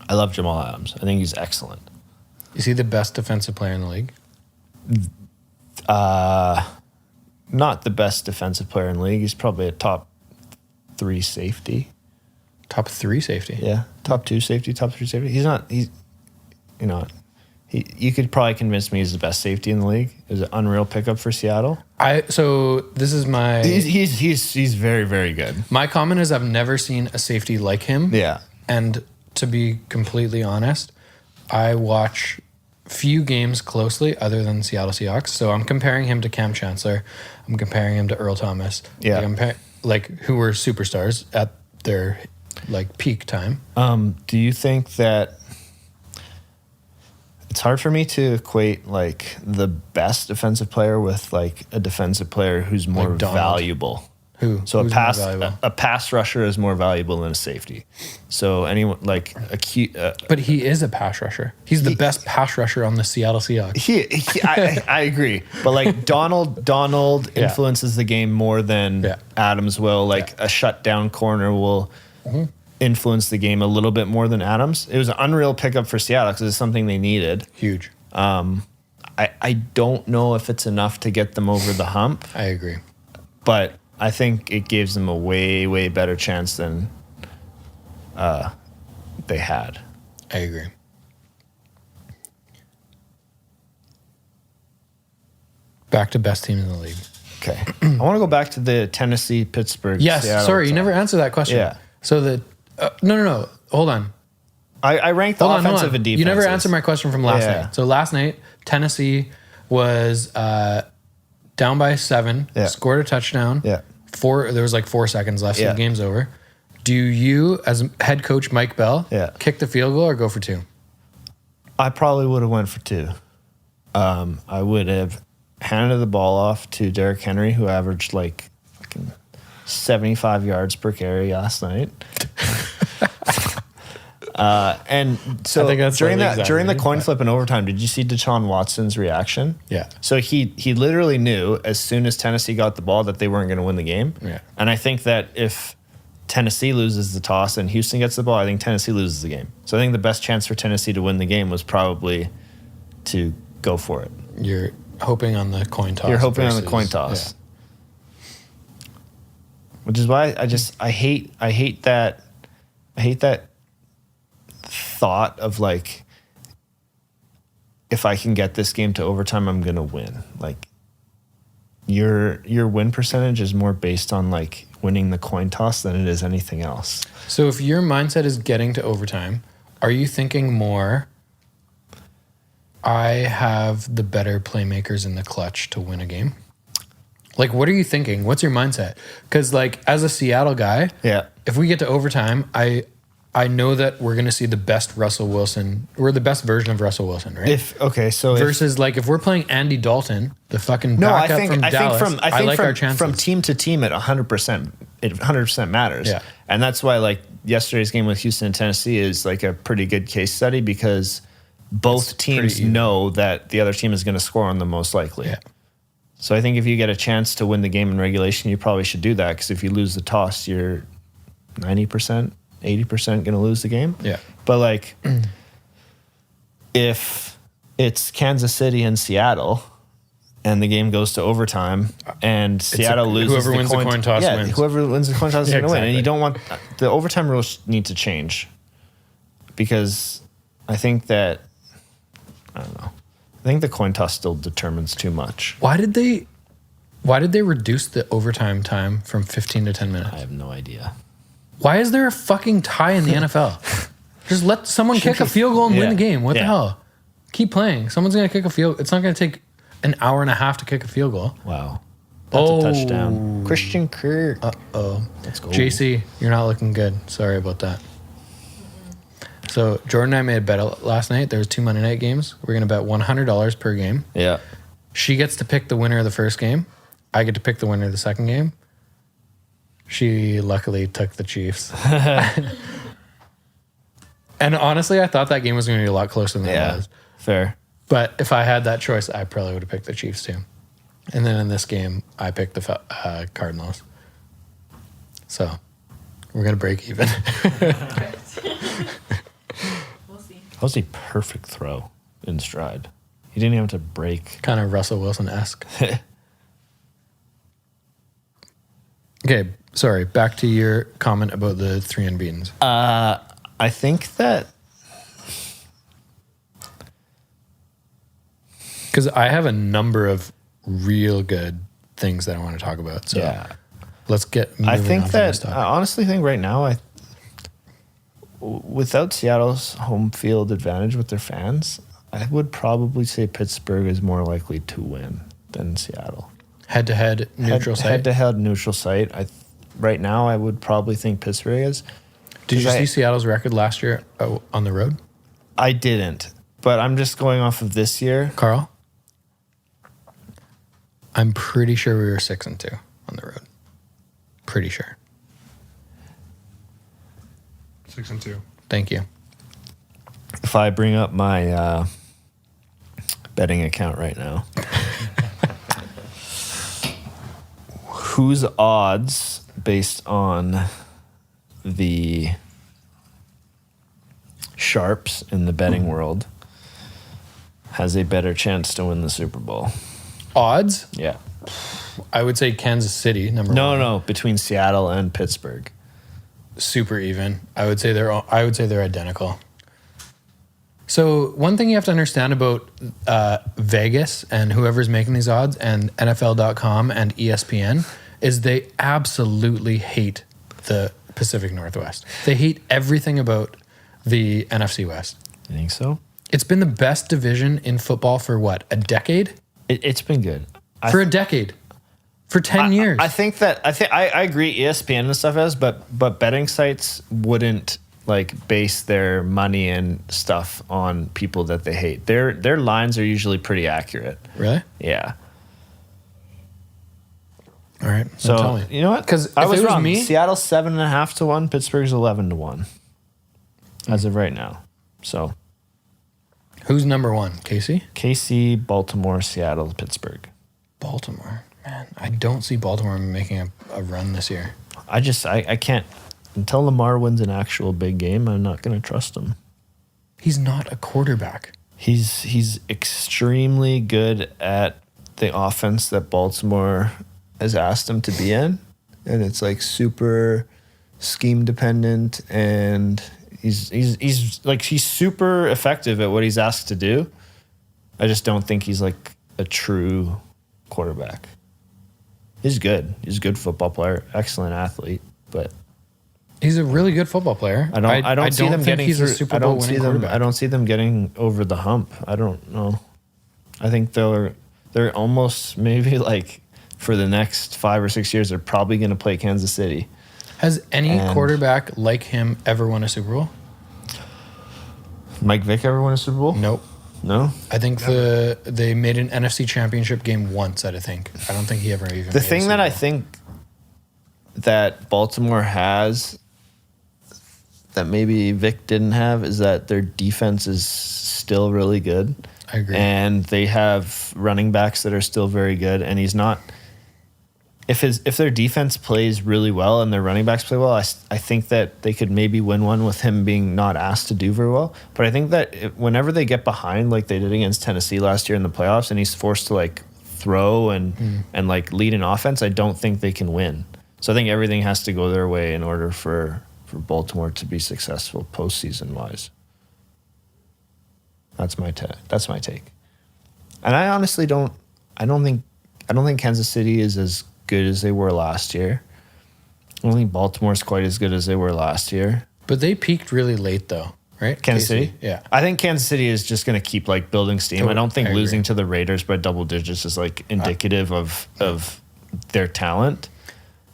I love Jamal Adams. I think he's excellent. Is he the best defensive player in the league? Not the best defensive player in the league. He's probably a top 3 safety. Top 3 safety? Yeah. Top 2 safety, top 3 safety. You could probably convince me he's the best safety in the league. It was an unreal pickup for Seattle. So this is my... He's very, very good. My comment is I've never seen a safety like him. Yeah. And to be completely honest, I watch few games closely other than Seattle Seahawks. So I'm comparing him to Cam Chancellor. I'm comparing him to Earl Thomas. Yeah. Who were superstars at their peak time. Do you think that It's hard for me to equate like the best defensive player with like a defensive player who's more Like Donald. valuable. Who? So Who's more valuable? a pass rusher is more valuable than a safety. So anyone like a key. But he is a pass rusher. He's the best pass rusher on the Seattle Seahawks. I agree, but like Donald influences the game more than Adams will. Like a shutdown corner will influence the game a little bit more than Adams. It was an unreal pickup for Seattle because it's something they needed. Huge. I don't know if it's enough to get them over the hump. I agree. But I think it gives them a way better chance than they had. I agree. Back to best team in the league. Okay. I want to go back to the Tennessee, Pittsburgh. Yes. Seattle Sorry, you never answered that question. Yeah. So the no. Hold on. I ranked the Hold offensive on. and defense. You never answered my question from last Yeah. night. So last night, Tennessee was down by 7, scored a touchdown. Yeah. There was like 4 seconds left, so Yeah. the game's over. Do you, as head coach Mike Belle, kick the field goal or go for 2? I probably would have went for 2. I would have handed the ball off to Derrick Henry, who averaged like fucking 75 yards per carry last night. And so I think that's during slightly the coin exaggerated, flip in overtime, did you see Deshaun Watson's reaction? Yeah. So he literally knew as soon as Tennessee got the ball that they weren't going to win the game. Yeah. And I think that if Tennessee loses the toss and Houston gets the ball, I think Tennessee loses the game. So I think the best chance for Tennessee to win the game was probably to go for it. You're hoping on the coin toss. You're hoping on the coin toss. Yeah. Which is why I hate that thought of like, if I can get this game to overtime, I'm gonna win. Like your win percentage is more based on like winning the coin toss than it is anything else. So if your mindset is getting to overtime, are you thinking more, I have the better playmakers in the clutch to win a game? Like, what are you thinking? What's your mindset? Because, like, as a Seattle guy, if we get to overtime, I know that we're going to see the best Russell Wilson. We're the best version of Russell Wilson, right? Versus, like, if we're playing Andy Dalton, the fucking backup from Dallas, I like our chances. From team to team, it 100% matters. Yeah. And that's why, like, yesterday's game with Houston and Tennessee is, like, a pretty good case study because both teams know that the other team is going to score on them most likely. Yeah. So I think if you get a chance to win the game in regulation, you probably should do that because if you lose the toss, you're 90%, 80% going to lose the game. Yeah. But like, if it's Kansas City and Seattle and the game goes to overtime and Seattle loses whoever wins the coin toss wins. Whoever wins the coin toss is going to win. And exactly. you don't want the overtime rules need to change because I think that, I don't know. I think the coin toss still determines too much. Why did they reduce the overtime time from 15 to 10 minutes? I have no idea. Why is there a fucking tie in the NFL? Just let someone kick a field goal and win the game. What the hell? Keep playing. Someone's going to kick a field. It's not going to take an hour and a half to kick a field goal. Wow. That's a touchdown. Christian Kirk. Uh-oh. Let's go. JC, you're not looking good. Sorry about that. So Jordan and I made a bet last night. There was 2 Monday night games. We're going to bet $100 per game. Yeah. She gets to pick the winner of the first game. I get to pick the winner of the second game. She luckily took the Chiefs. And honestly, I thought that game was going to be a lot closer than it was. Fair. But if I had that choice, I probably would have picked the Chiefs too. And then in this game, I picked the Cardinals. So we're going to break even. We'll see. That was a perfect throw in stride. He didn't even have to break. Kind of Russell Wilson-esque. Okay, sorry. Back to your comment about the 3 unbeatens. I think that Because I have a number of real good things that I want to talk about. So let's get moving I think on from this that topic. I honestly think right now without Seattle's home field advantage with their fans, I would probably say Pittsburgh is more likely to win than Seattle. Head-to-head neutral site. Head-to-head neutral site. Right now, I would probably think Pittsburgh is. Did you see Seattle's record last year on the road? I didn't. but I'm just going off of this year. Carl, I'm pretty sure we were 6-2 on the road. Pretty sure. 6-2. Thank you. If I bring up my betting account right now, whose odds based on the sharps in the betting world has a better chance to win the Super Bowl? Odds? Yeah. I would say Kansas City, number one. No, between Seattle and Pittsburgh. Super even. I would say they're identical. So one thing you have to understand about Vegas and whoever's making these odds and NFL.com and ESPN is they absolutely hate the Pacific Northwest. They hate everything about the NFC West. You think so? It's been the best division in football for what, a decade? It's been good. For a decade. For 10 years. I think I agree ESPN and stuff is, but betting sites wouldn't like base their money and stuff on people that they hate. Their lines are usually pretty accurate. Really? Yeah. All right. So tell me. you know what? Because I was wrong. me, Seattle's 7.5 to 1. Pittsburgh's 11 to 1 as of right now. So who's number one? KC? KC, Baltimore, Seattle, Pittsburgh. Baltimore. Man, I don't see Baltimore making a run this year. I can't. Until Lamar wins an actual big game, I'm not going to trust him. He's not a quarterback. He's extremely good at the offense that Baltimore has asked him to be in, and it's like super scheme dependent, and he's super effective at what he's asked to do. I just don't think he's like a true quarterback. He's good. He's a good football player, excellent athlete, but he's a really good football player. I don't see them getting he's through. a Super Bowl winning quarterback. I don't see them getting over the hump. I don't know. I think they're almost maybe like for the next 5 or 6 years they're probably going to play Kansas City. Has any quarterback like him ever won a Super Bowl? Mike Vick ever won a Super Bowl? Nope. No? I think they made an NFC Championship game once, I think. I don't think he ever even The made thing a that Super I Bowl. think that Baltimore has that maybe Vic didn't have is that their defense is still really good. I agree. And they have running backs that are still very good. And he's not. If their defense plays really well and their running backs play well, I think that they could maybe win one with him being not asked to do very well. But I think that whenever they get behind, like they did against Tennessee last year in the playoffs, and he's forced to like throw and like lead an offense, I don't think they can win. So I think everything has to go their way in order for Baltimore to be successful postseason wise. That's my take. And I honestly don't think Kansas City is as good as they were last year. I don't think Baltimore's quite as good as they were last year. But they peaked really late though, right? Kansas City? Yeah. I think Kansas City is just going to keep like building steam. I don't think losing to the Raiders by double digits is like indicative of their talent.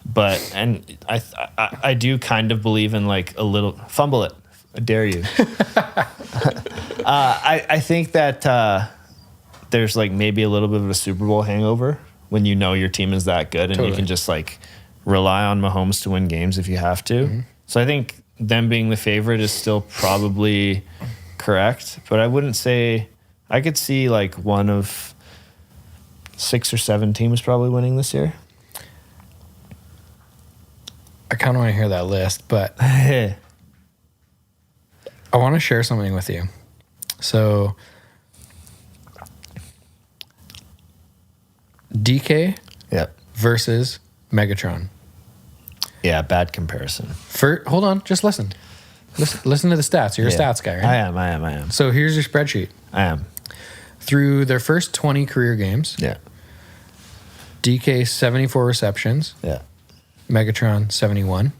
But and I do kind of believe in like a little fumble it. I dare you. I think that there's like maybe a little bit of a Super Bowl hangover when you know your team is that good and you can just like rely on Mahomes to win games if you have to. Mm-hmm. So I think them being the favorite is still probably correct, but I wouldn't say I could see like one of 6 or 7 teams probably winning this year. I kind of want to hear that list, but I want to share something with you. So DK versus Megatron. Yeah, bad comparison. Hold on, just listen. Listen to the stats. You're a stats guy, right? I am. So here's your spreadsheet. I am. Through their first 20 career games, DK 74 receptions. Yeah. Megatron 71.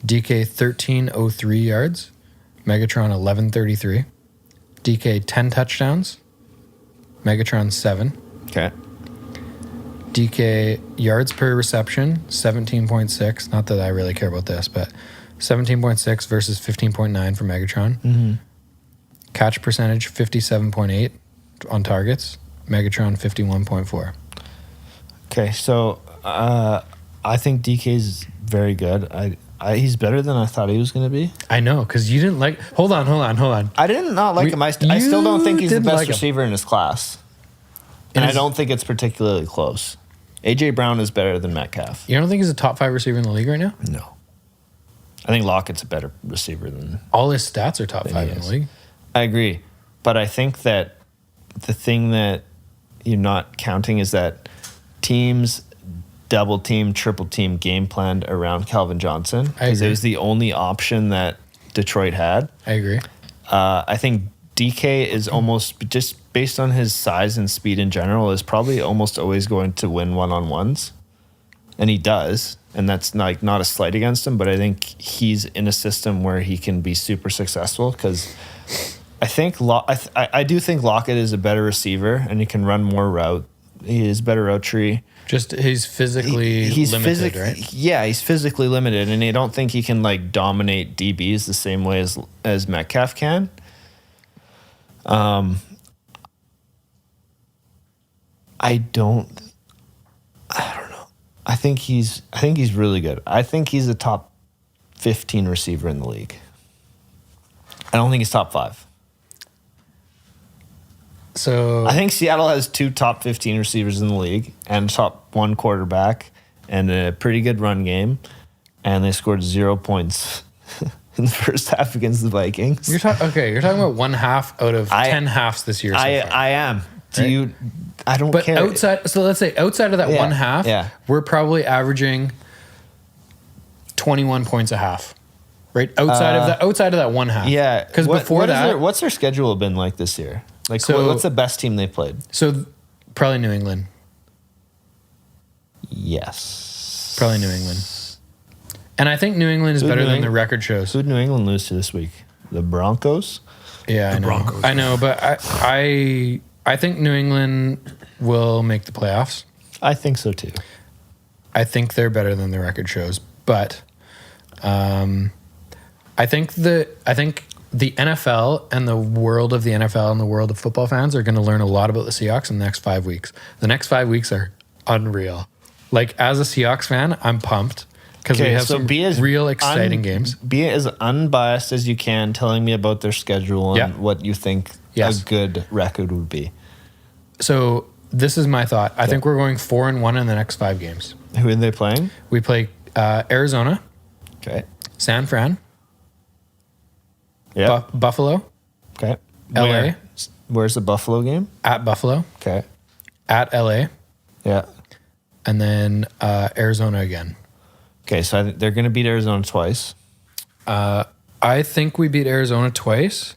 DK 1303 yards. Megatron 1133. DK 10 touchdowns. Megatron 7. Okay. DK yards per reception 17.6. Not that I really care about this, but 17.6 versus 15.9 for Megatron. Mm-hmm. Catch percentage 57.8 on targets. Megatron 51.4. Okay, so I think DK's very good. He's better than I thought he was going to be. I know, because you didn't like. Hold on. I did not like him. I still don't think he's the didn't best like him. receiver in his class. And I don't think it's particularly close. AJ Brown is better than Metcalf. You don't think he's a top 5 receiver in the league right now? No. I think Lockett's a better receiver than... All his stats are top 5 in the league. I agree. But I think that the thing that you're not counting is that teams double team, triple team game planned around Calvin Johnson. Because it was the only option that Detroit had. I agree. I think DK is almost, just based on his size and speed in general, is probably almost always going to win one-on-ones. And he does. And that's not a slight against him, but I think he's in a system where he can be super successful because I think I do think Lockett is a better receiver and he can run more route. He is better route tree. Just he's physically limited, right? Yeah, he's physically limited, and I don't think he can dominate DBs the same way as Metcalf can. I don't know. I think he's really good. I think he's a top 15 receiver in the league. I don't think he's top 5. So I think Seattle has 2 top 15 receivers in the league and top 1 quarterback and a pretty good run game, and they scored 0 points in the first half against the Vikings. you're talking about 1 half out of 10 halves this year. So far. I am. Right? I don't But care. let's say outside of that 1 half, we're probably averaging 21 points a half, right? Outside of that 1 half, Yeah, Because before that, what's their schedule been like this year? What's the best team they played? so probably New England, Yes, probably New England, and I think New England is better than the record shows. Who did New England lose to this week? The Broncos. Yeah, I know. Broncos. I know, but I think New England will make the playoffs. I think so too. I think they're better than the record shows, but I think the NFL and the world of the NFL and the world of football fans are going to learn a lot about the Seahawks in the next 5 weeks. The next 5 weeks are unreal. As a Seahawks fan, I'm pumped because we have some real exciting games. Be as unbiased as you can, telling me about their schedule and what you think a good record would be. So this is my thought. I think we're going 4-1 in the next 5 games. Who are they playing? We play Arizona, Okay. San Fran, Yeah. Buffalo, Okay. LA. Where's the Buffalo game? at Buffalo, Okay. at LA, Yeah. and then Arizona again. Okay, so they're going to beat Arizona twice. I think we beat Arizona twice.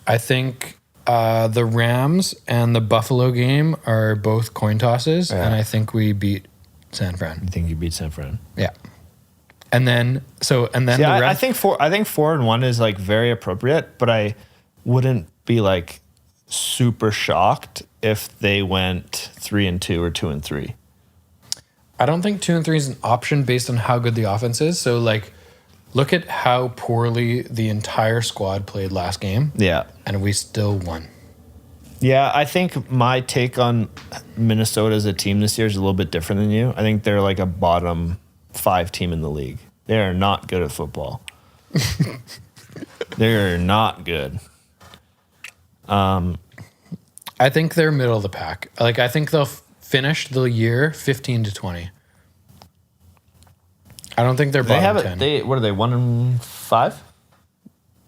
I think the Rams and the Buffalo game are both coin tosses, and I think we beat San Fran. You think you beat San Fran? Yeah. And then See, the I rest. think 4-1 is very appropriate, but I wouldn't be super shocked if they went 3-2 or 2-3. I don't think 2 and 3 is an option based on how good the offense is. So look at how poorly the entire squad played last game. Yeah. And we still won. Yeah, I think my take on Minnesota as a team this year is a little bit different than you. I think they're a bottom 5 team in the league. They are not good at football. They're not good. I think they're middle of the pack. I think they'll finish the year 15-20. I don't think they're bottom 10. What are they, 1-5?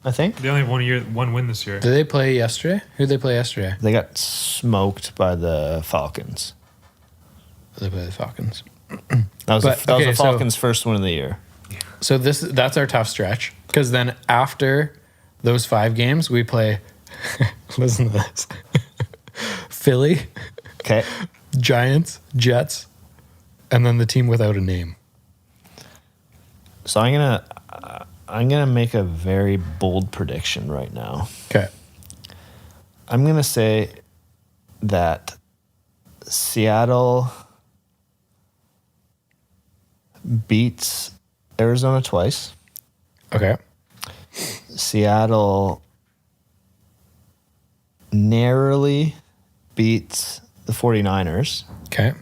I think. They only have 1 win this year. Did they play yesterday? Who did they play yesterday? They got smoked by the Falcons. They played the Falcons. That was the Falcons' first win of the year. So that's our tough stretch. Because then after those 5 games, we play, listen to this, Philly, Okay. Giants, and then the team without a name. So I'm gonna make a very bold prediction right now. Okay. I'm gonna say that Seattle beats Arizona twice. Okay. Seattle narrowly beats the 49ers. Okay.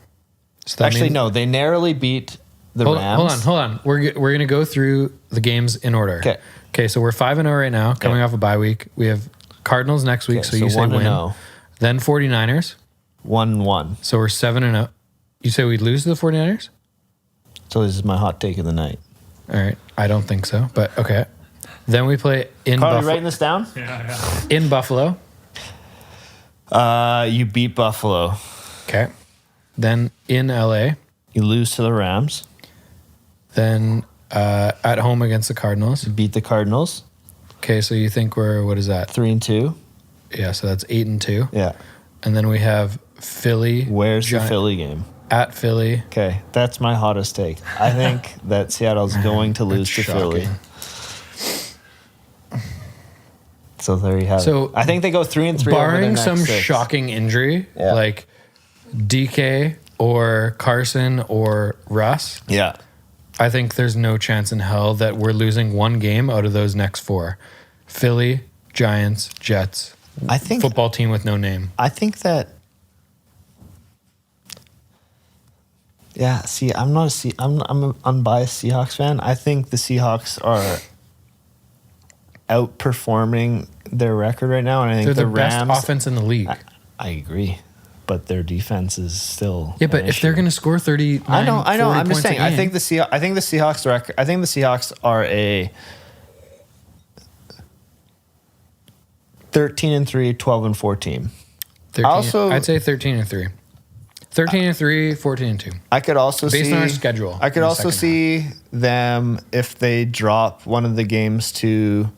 So that Actually, means, no, they narrowly beat the Rams. Hold on. We're going to go through the games in order. Okay. Okay, so we're 5-0 right now, coming off a bye week. We have Cardinals next week, so you say win. 1-0. Then 49ers. 1-1. So we're 7-0. You say we'd lose to the 49ers? So this is my hot take of the night. All right. I don't think so, but okay. Then we play in Carl, you Buffalo. writing this down? Yeah. In Buffalo. You beat Buffalo. Okay. Then in LA. You lose to the Rams. Then at home against the Cardinals. You beat the Cardinals. Okay, so you think we're, what is that? 3-2. Yeah, so that's 8-2. Yeah. And then we have Philly. Where's the Philly game? At Philly. Okay, that's my hottest take. I think that Seattle's going to lose to Philly. So there you have So it. I think they go 3-3. Barring some shocking injury, like DK or Carson or Russ, Yeah. I think there's no chance in hell that we're losing one game out of those next four. Philly, Giants, Jets. I think football team with no name. I think that. Yeah, see, I'm an unbiased Seahawks fan. I think the Seahawks are outperforming their record right now, and I think They're the Rams, best offense in the league. I agree, but their defense is still But if they're going to score 39, I know. 40 I'm just points a saying. I game- think the Seahawks record. I think the Seahawks are a 13-3, 12-4 team. 13, I'd say 13-3. 13-3, 14-2. I could also Based see on our schedule. I could in the also second see them if they drop one of the games to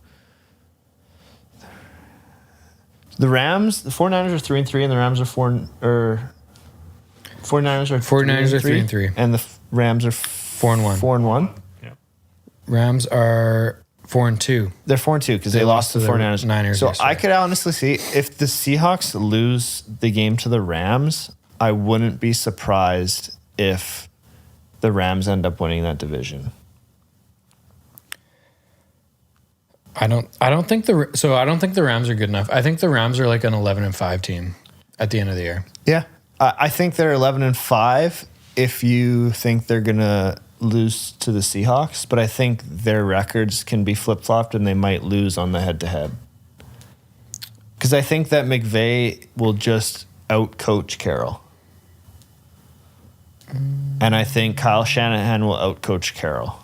the Rams. The 49ers are 3-3, and the Rams are 49ers are 3-3, and the Rams are 4-1. 4-1. Yeah. Rams are 4-2. They're 4-2 because they lost to the 49ers. Niners So yesterday. I could honestly see if the Seahawks lose the game to the Rams, I wouldn't be surprised if the Rams end up winning that division. I don't think the Rams are good enough. I think the Rams are like an 11-5 team at the end of the year. Yeah. I think they're 11-5 if you think they're going to lose to the Seahawks, but I think their records can be flip-flopped and they might lose on the head-to-head. Because I think that McVay will just out-coach Carroll. And I think Kyle Shanahan will out-coach Carroll.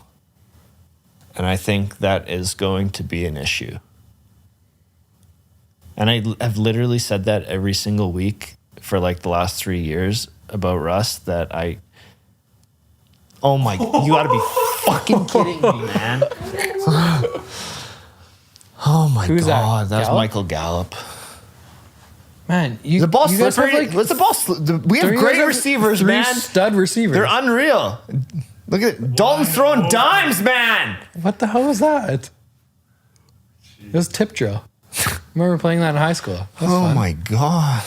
And I think that is going to be an issue. And I have literally said that every single week for like the last 3 years about Russ that oh my, you gotta be fucking kidding me, man. Oh my Who's that? God, that's Gallup? Michael Gallup. Man, The ball you guys slippery. have What's the ball? We have great receivers, three man. stud receivers. They're unreal. Look at it. Dalton's throwing dimes, man. What the hell was that? It was tip drill. I remember playing that in high school. That was fun. My God.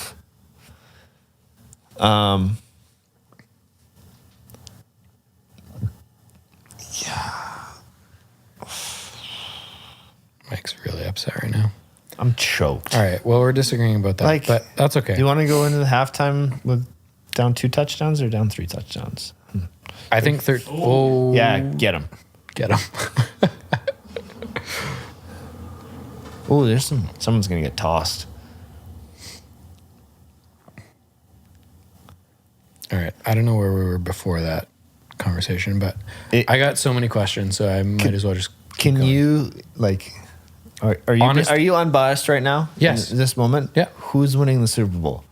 Mike's really upset right now. I'm choked. All right. Well, we're disagreeing about that, but that's okay. Do you want to go into the halftime with down 2 touchdowns or down 3 touchdowns? I think Yeah, get him. Get him. Oh, there's someone's going to get tossed. All right. I don't know where we were before that conversation, but I got so many questions, so I might as well just keep going. You like? Are you unbiased right now? Yes. In this moment. Yeah. Who's winning the Super Bowl?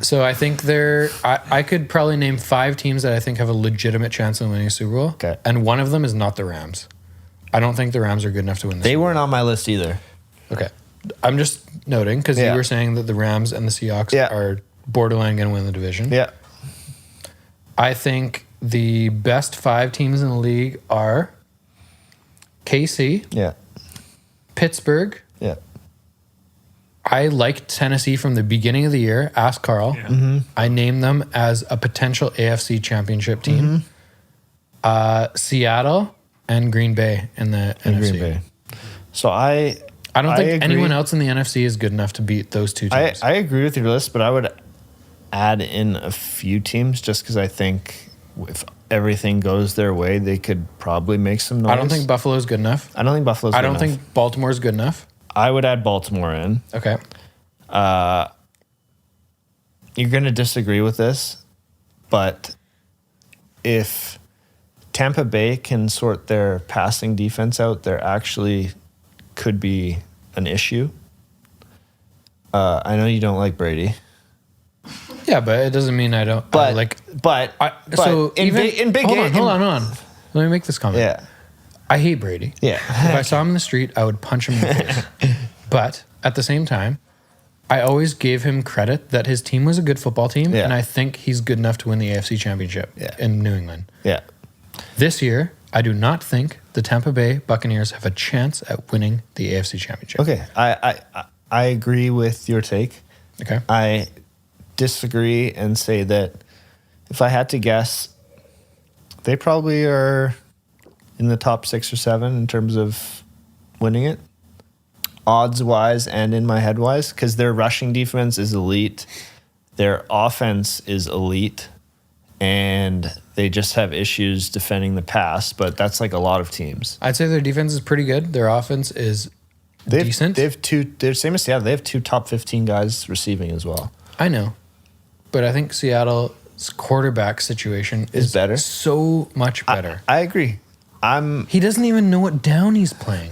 So I think I could probably name 5 teams that I think have a legitimate chance of winning a Super Bowl. Okay. And one of them is not the Rams. I don't think the Rams are good enough to win the They Super Bowl. weren't on my list either. Okay. I'm just noting because you were saying that the Rams and the Seahawks are borderline going to win the division. Yeah. I think the best 5 teams in the league are KC, Yeah. Pittsburgh. Yeah. I liked Tennessee from the beginning of the year. Ask Carl. Yeah. Mm-hmm. I named them as a potential AFC championship team. Seattle and Green Bay in the NFC. Green Bay. So I I don't think agree. anyone else in the NFC is good enough to beat those two teams. I agree with your list, but I would add in a few teams just because I think if everything goes their way, they could probably make some noise. I don't think Buffalo's good enough. I don't think Buffalo's good enough. I don't think Baltimore's good enough. I would add Baltimore in. Okay. You're going to disagree with this, but if Tampa Bay can sort their passing defense out, there actually could be an issue. I know you don't like Brady. Yeah, but it doesn't mean I don't. But So in even big hold game, on. Let me make this comment. Yeah. I hate Brady. Yeah. If I saw him in the street, I would punch him in the face. But at the same time, I always gave him credit that his team was a good football team, Yeah. and I think he's good enough to win the AFC Championship in New England. Yeah. This year, I do not think the Tampa Bay Buccaneers have a chance at winning the AFC Championship. Okay. I agree with your take. Okay. I disagree and say that if I had to guess, they probably are in the top 6 or 7 in terms of winning it, odds wise and in my head wise, because their rushing defense is elite, their offense is elite, and they just have issues defending the pass. But that's like a lot of teams. I'd say their defense is pretty good. Their offense is decent. They're same as Seattle. They have 2 top 15 guys receiving as well. I know. But I think Seattle's quarterback situation is better. So much better. I agree. He doesn't even know what down he's playing.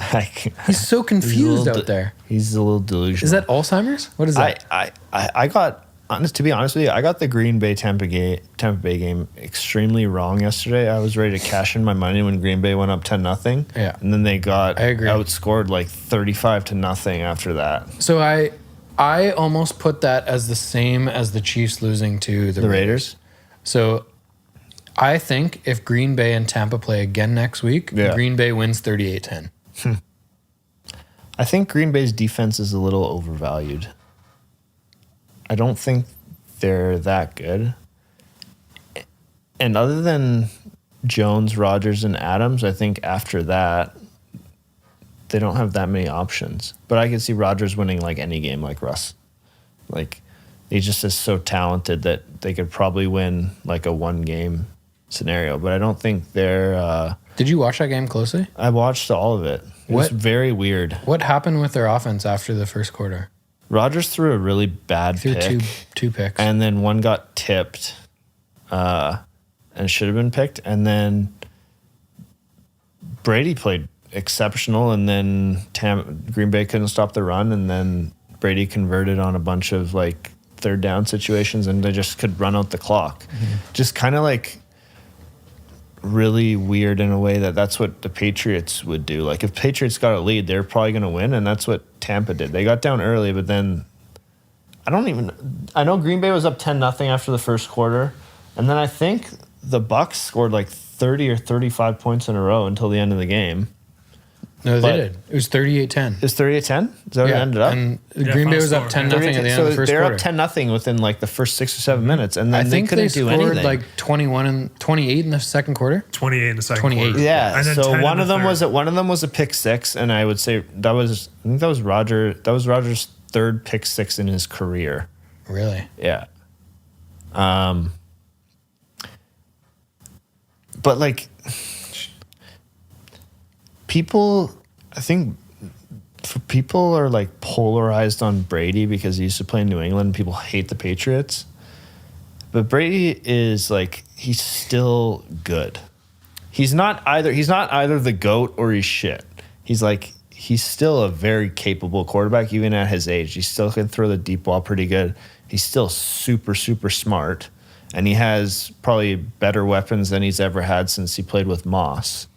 He's so confused out there. He's a little delusional. Is that Alzheimer's? What is that? I got, to be honest with you, I got the Green Bay Tampa Bay game extremely wrong yesterday. I was ready to cash in my money when Green Bay went up 10-0. Yeah. And then they got outscored like 35-0 after that. So I almost put that as the same as the Chiefs losing to the Raiders. So I think if Green Bay and Tampa play again next week, Green Bay wins 38-10. I think Green Bay's defense is a little overvalued. I don't think they're that good. And other than Jones, Rodgers, and Adams, I think after that, they don't have that many options. But I could see Rodgers winning like any game like Russ. Like, he just is so talented that they could probably win like a 1-game scenario. But I don't think they're... Did you watch that game closely? I watched all of it. It was very weird. What happened with their offense after the first quarter? Rodgers threw a really bad pick. Two picks. And then one got tipped and should have been picked. And then Brady played exceptional, and then Green Bay couldn't stop the run, and then Brady converted on a bunch of like third down situations, and they just could run out the clock. Just kind of like really weird in a way that's what the Patriots would do. Like if Patriots got a lead, they're probably going to win, and that's what Tampa did. They got down early, but then I know Green Bay was up 10-0 after the first quarter, and then I think the Bucs scored like 30 or 35 points in a row until the end of the game. No, they did. It was 38-10. It was 38-10? Is that what it ended up? And Green Bay was up 10-0 at the end of the first quarter. They're up 10-0 within like the first 6 or 7 minutes, and then they couldn't do anything. I think they scored like 21 and 28 in the second quarter. 28 in the second 28. quarter. Yeah. And then So 10 one in of the them third. was a pick 6, and I would say that was Rodgers' third pick 6 in his career. Really? Yeah. But like I think people are like polarized on Brady because he used to play in New England. People hate the Patriots. But Brady is like, he's still good. He's not either the GOAT or he's shit. He's still a very capable quarterback even at his age. He still can throw the deep ball pretty good. He's still super, super smart. And he has probably better weapons than he's ever had since he played with Moss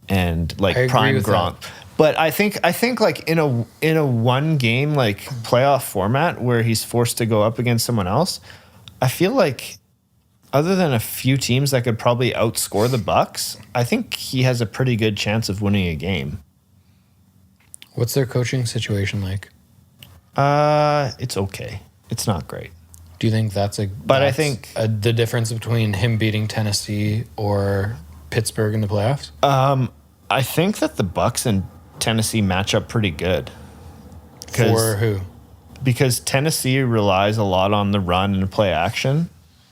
and like prime Gronk. But I think like in a 1 game like playoff format where he's forced to go up against someone else, I feel like other than a few teams that could probably outscore the Bucs, I think he has a pretty good chance of winning a game. What's their coaching situation like? It's okay. It's not great. Do you think that's I think the difference between him beating Tennessee or Pittsburgh in the playoffs? I think that the Bucs and Tennessee match up pretty good. For who? Because Tennessee relies a lot on the run and play action.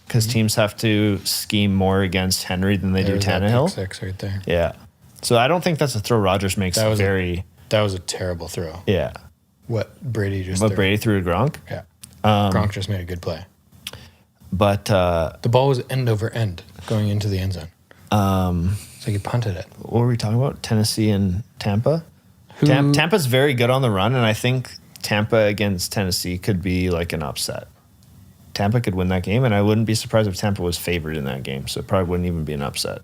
Because teams have to scheme more against Henry than they do Tannehill. Pick six right there. Yeah. So I don't think that's a throw Rodgers makes That was very... That was a terrible throw. Yeah. What Brady just What threw. Brady threw to Gronk? Yeah. Gronk just made a good play. But... the ball was end over end going into the end zone. So he punted it. what were we talking about? Tennessee and Tampa? Tampa's very good on the run, and I think Tampa against Tennessee could be like an upset. Tampa could win that game, and I wouldn't be surprised if Tampa was favored in that game, so it probably wouldn't even be an upset.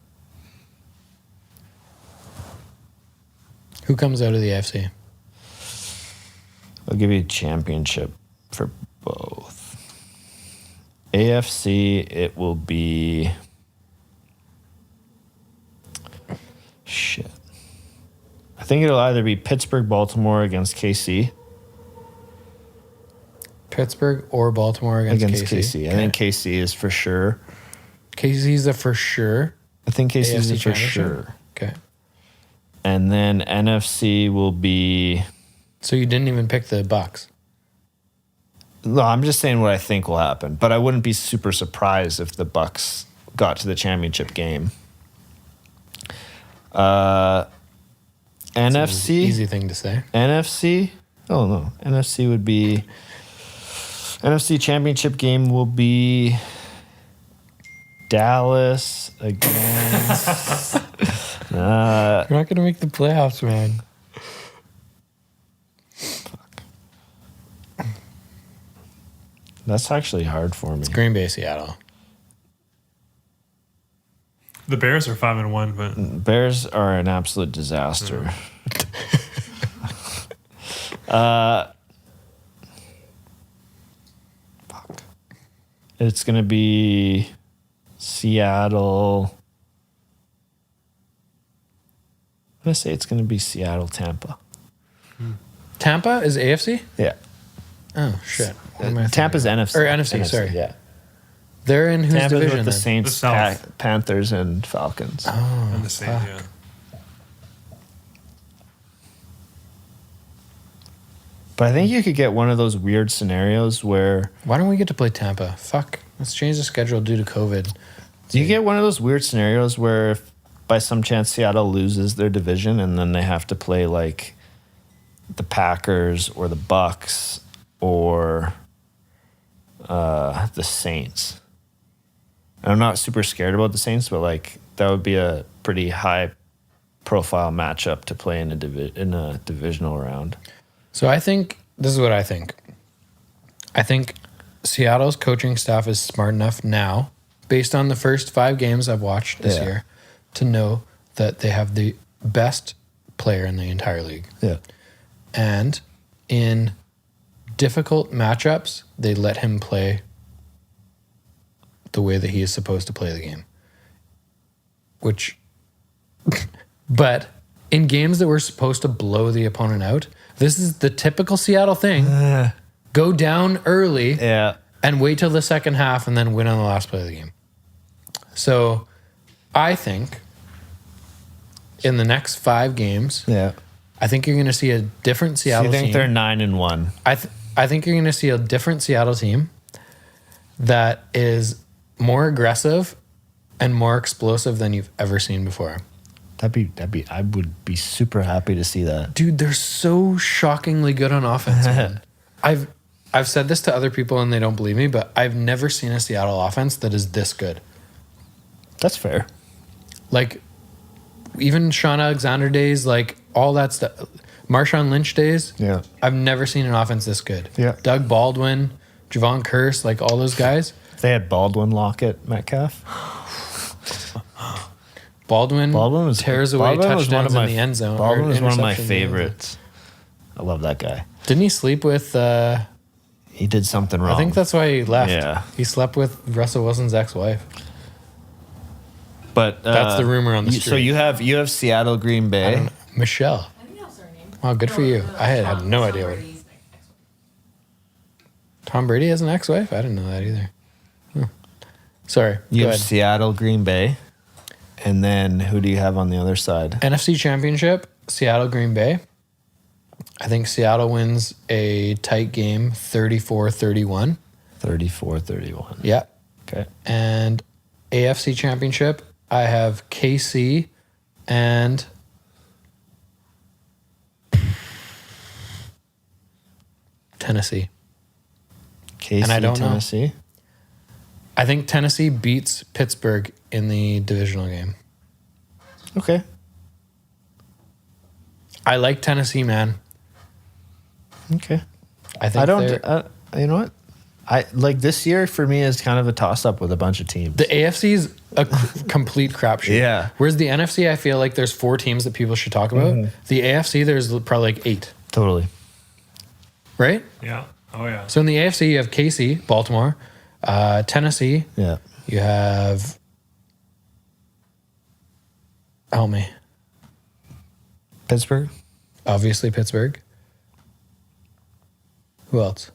Who comes out of the AFC? I'll give you a championship for both. AFC, it will be... Shit. I think it'll either be Pittsburgh, Baltimore against KC. Pittsburgh or Baltimore against KC? I think KC is for sure. KC's a for sure. I think KC is AFC a for championship? sure. Okay. And then NFC will be... So you didn't even pick the Bucks. No, I'm just saying what I think will happen. But I wouldn't be super surprised if the Bucks got to the championship game. NFC? Easy thing to say. NFC? Oh, no. NFC would be... NFC championship game will be Dallas against... You're not going to make the playoffs, man. That's actually hard for me. It's Green Bay, Seattle. The Bears are 5-1, but Bears are an absolute disaster. Fuck. It's going to be Seattle. I'm going to say it's going to be Seattle, Tampa. Tampa is AFC? Yeah. Oh, shit. What am I Tampa's thinking? NFC. Or NFC, sorry. Yeah. They're in whose Tampa's division with the then? Saints, The South. Panthers, and Falcons. Oh, I'm the same. fuck. Yeah. But I think you could get one of those weird scenarios where Why don't we get to play Tampa? Fuck. Let's change the schedule due to COVID. do you get one of those weird scenarios where if by some chance Seattle loses their division and then they have to play like the Packers or the Bucks or the Saints. And I'm not super scared about the Saints, but like that would be a pretty high profile matchup to play in a divisional round. So I think, this is what I think. I think Seattle's coaching staff is smart enough now, based on the first 5 games I've watched this year, to know that they have the best player in the entire league. Yeah. And in difficult matchups, they let him play the way that he is supposed to play the game. Which, but in games that were supposed to blow the opponent out, this is the typical Seattle thing. Go down early Yeah. and wait till the second half and then win on the last play of the game. So I think in the next 5 games, Yeah. I think you're going to see a different So Seattle you think team. they're 9-1? I think you're going to see a different Seattle team that is more aggressive and more explosive than you've ever seen before. I would be super happy to see that. Dude, they're so shockingly good on offense, man. I've said this to other people and they don't believe me, but I've never seen a Seattle offense that is this good. That's fair. Like, even Sean Alexander days, like all that stuff, Marshawn Lynch days. Yeah. I've never seen an offense this good. Yeah. Doug Baldwin, Javon Curse, like all those guys. They had Baldwin, Lockett, Metcalf. Baldwin tears away touchdowns in the end zone. Baldwin was one of my interceptions in the end zone. favorites. I love that guy. Didn't he sleep with... He did something wrong. I think that's why he left. Yeah. He slept with Russell Wilson's ex-wife. But That's the rumor on the street. So you have Seattle, Green I Bay. don't know. Michelle. I think that was her name. Wow, good for you. I had no idea. Tom Brady has an ex-wife? I didn't know that either. Sorry. You Go have ahead. Seattle, Green Bay. And then who do you have on the other side? NFC Championship, Seattle, Green Bay. I think Seattle wins a tight game, 34-31. 34-31. Yeah. Okay. And AFC Championship, I have KC and Tennessee. KC, And I don't know. Tennessee. I think Tennessee beats Pittsburgh in the divisional game. Okay. I like Tennessee, man. Okay. I think I don't. You know what? I like this year for me is kind of a toss up with a bunch of teams. the AFC is a complete crapshoot. Yeah. Whereas the NFC, I feel like there's 4 teams that people should talk about. The AFC, there's probably like 8, Totally. right? Yeah. Oh, yeah. So in the AFC, you have KC, Baltimore, Tennessee. Yeah. You have, help me, Pittsburgh. obviously Pittsburgh. Who else?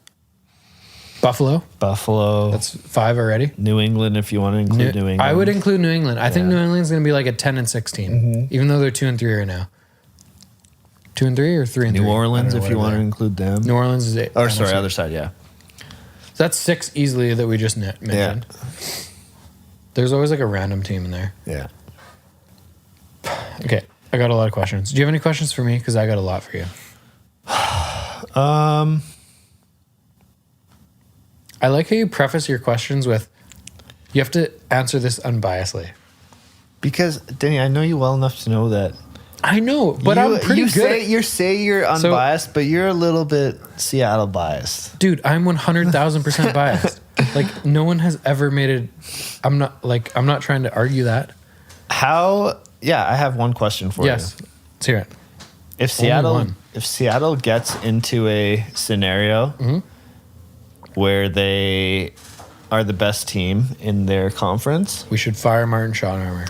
Buffalo. Buffalo. That's 5 already. New England, if you want to include New England. I would include New England. I think Yeah. New England's going to be like a 10-16, even though they're 2-3 right now. 2-3 or 3-3. New Orleans, I don't know if you what want to they're. include them. New Orleans is 8. Or sorry, other side. Yeah. So that's 6 easily that we just mentioned. There's always like a random team in there. Yeah. Okay, I got a lot of questions. Do you have any questions for me? Because I got a lot for you. I like how you preface your questions with, you have to answer this unbiasedly. Because Denny, I know you well enough to know that. I know, but I'm pretty good. You say you're unbiased, but you're a little bit Seattle biased. Dude, I'm 100,000% biased. Like, no one has ever made it. I'm not trying to argue that. How? Yeah, I have one question for Yes, you. let's hear it. If one. Seattle gets into a scenario where they are the best team in their conference, We should fire Martin Schottenheimer.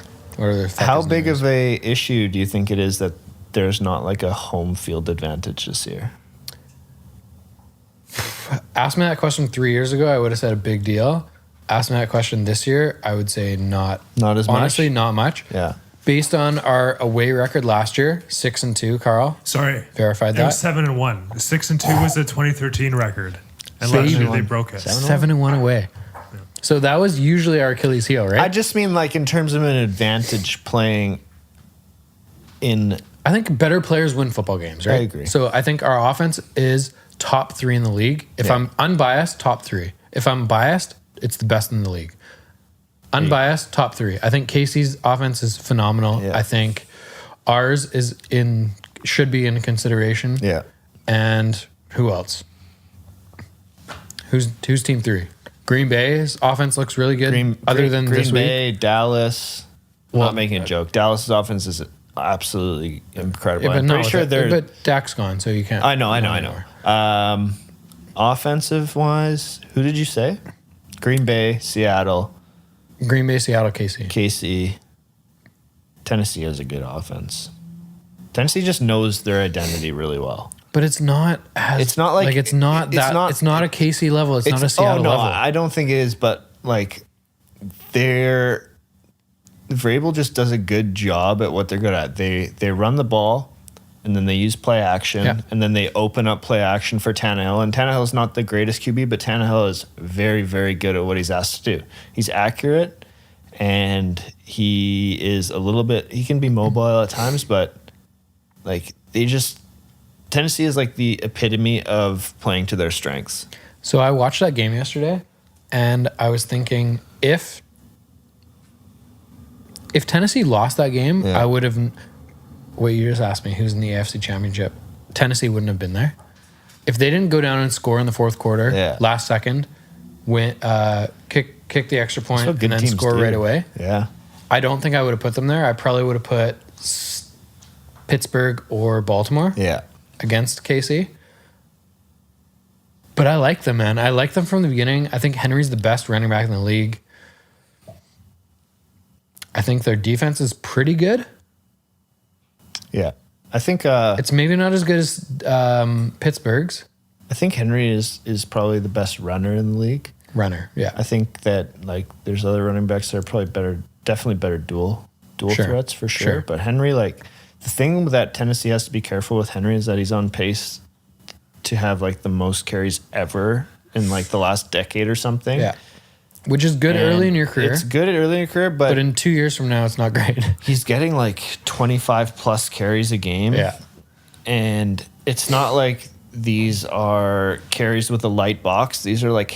how big of a issue do you think it is that there's not like a home field advantage this year? Ask me that question 3 years ago, I would have said a big deal. Ask me that question this year, I would say not. Not as much? Honestly, not much. Yeah. Based on our away record last year, 6-2, Carl. Sorry. Verified It was that. 7-1. 6-2 was the 2013 record. And So last year even- they broke it. 7-1 away. So that was usually our Achilles heel, right? I just mean like in terms of an advantage playing in. I think better players win football games, right? I agree. So I think our offense is top 3 in the league. If I'm unbiased, top 3. If I'm biased, it's the best in the league. Unbiased, top 3. I think Casey's offense is phenomenal. Yeah. I think ours should be in consideration. Yeah. And who else? Who's team 3? Green Bay's offense looks really good. Other than Green this Bay, week. Dallas. I'm not making a joke. Dallas's offense is absolutely incredible. I'm pretty sure they're. But Dak's gone, so you can't. I know. Offensive wise, who did you say? Green Bay, Seattle, Green Bay, Seattle, KC. KC. Tennessee has a good offense. Tennessee just knows their identity really well. But it's not. It's not like it's not it's that. not- It's not a KC level. It's not a Seattle level. I don't think it is. But like, Vrabel just does a good job at what they're good at. They run the ball, and then they use play action, and then they open up play action for Tannehill. And Tannehill's not the greatest QB, but Tannehill is very, very good at what he's asked to do. He's accurate, and he is a little bit. He can be mobile at times, but like Tennessee is like the epitome of playing to their strengths. So I watched that game yesterday, and I was thinking if Tennessee lost that game, I would have. What you just asked me, who's in the AFC Championship? Tennessee wouldn't have been there. If they didn't go down and score in the fourth quarter, last second, kick the extra point, and then score right away. Yeah, I don't think I would have put them there. I probably would have put Pittsburgh or Baltimore. Yeah. Against KC. But I like them, man. I like them from the beginning. I think Henry's the best running back in the league. I think their defense is pretty good. Yeah. I think It's maybe not as good as Pittsburgh's. I think Henry is probably the best runner in the league. Runner, yeah. I think that like there's other running backs that are probably definitely better dual threats for sure. But Henry, like the thing that Tennessee has to be careful with Henry is that he's on pace to have like the most carries ever in like the last decade or something. Yeah. Which is good And early in your career. It's good early in your career, but in 2 years from now, it's not great. he's getting like 25 plus carries a game. Yeah. And it's not like these are carries with a light box. These are like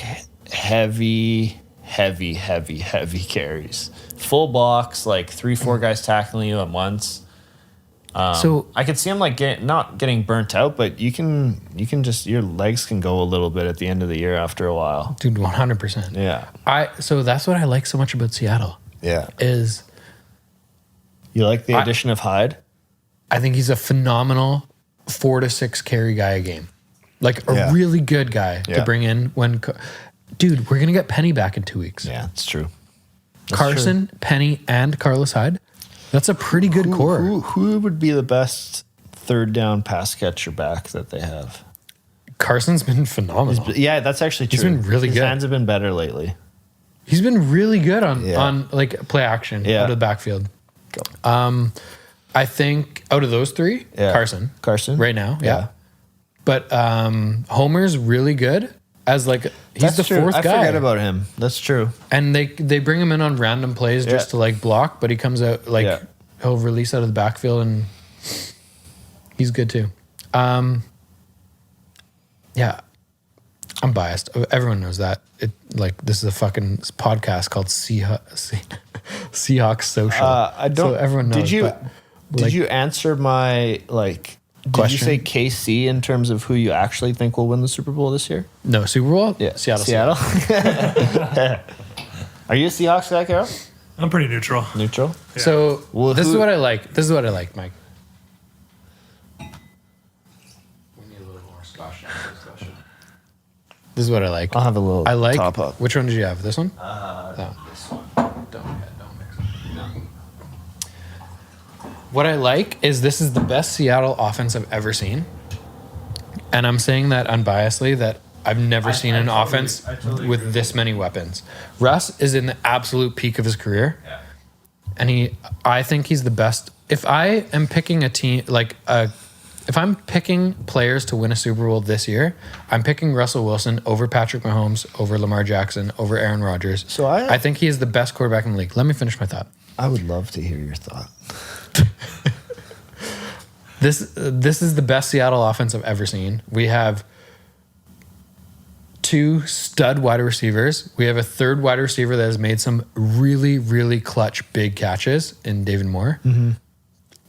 heavy carries. Full box, like 3-4 guys tackling you at once. So I could see him like not getting burnt out, but you can just, your legs can go a little bit at the end of the year after a while. dude, 100%. Yeah. So that's what I like so much about Seattle Yeah. is You like the addition of Hyde? I think he's a phenomenal 4 to 6 carry guy a game. Like a really good guy to bring in when... Dude, we're going to get Penny back in 2 weeks. Yeah, it's true. Carson, Penny, and Carlos Hyde. That's a pretty good core. Who would be the best third down pass catcher back that they have? Carson's been phenomenal. Yeah, that's actually true. He's been really His good. hands have been better lately. He's been really good on like play action out of the backfield. I think out of those three, Carson right now. Yeah. But Homer's really good as like he's the fourth guy. I forget about him. That's true. And they bring him in on random plays just to like block, but he comes out like he'll release out of the backfield and he's good too. Yeah. I'm biased. Everyone knows that. This is a fucking podcast called Seahawks Social. I don't. So everyone knows. Did you answer my question? Did you say KC in terms of who you actually think will win the Super Bowl this year? No, Super Bowl. Yeah, Seattle. Are you a Seahawks guy, Carol? I'm pretty neutral. Neutral. Yeah. So this is what I like. This is what I like, Mike. This is what I like. I'll have a little top up. Which one did you have? This one? This one. Don't mix it. No. What I like is this is the best Seattle offense I've ever seen. And I'm saying that unbiasedly that I've never seen an offense with this many weapons. Russ is in the absolute peak of his career. Yeah. And I think he's the best. If I am picking a team, if I'm picking players to win a Super Bowl this year, I'm picking Russell Wilson over Patrick Mahomes, over Lamar Jackson, over Aaron Rodgers. So I think he is the best quarterback in the league. Let me finish my thought. I would love to hear your thought. This is the best Seattle offense I've ever seen. We have 2 stud wide receivers. We have a third wide receiver that has made some really, really clutch big catches in David Moore. Mm-hmm.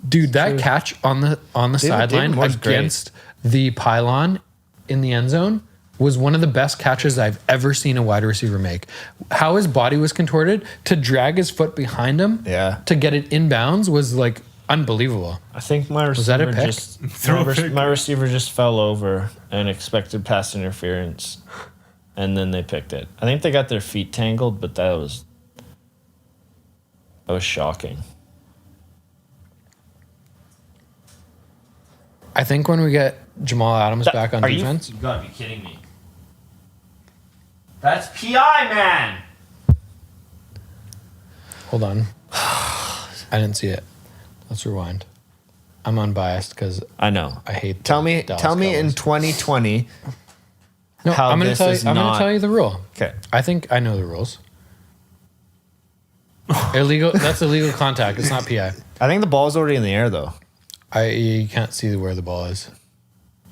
Dude, that catch on the sideline against the pylon in the end zone was one of the best catches I've ever seen a wide receiver make. How his body was contorted to drag his foot behind him to get it inbounds was like unbelievable. I think my receiver my receiver just fell over and expected pass interference, and then they picked it. I think they got their feet tangled, but that was shocking. I think when we get Jamal Adams back on defense... You gotta be kidding me. That's PI, man! Hold on. I didn't see it. Let's rewind. I'm unbiased because I know. I hate Tell me in 2020 how I'm gonna this is I'm going to tell you the rule. Okay. I think I know the rules. Illegal. That's illegal contact. It's not PI. I think the ball's already in the air, though. You can't see where the ball is.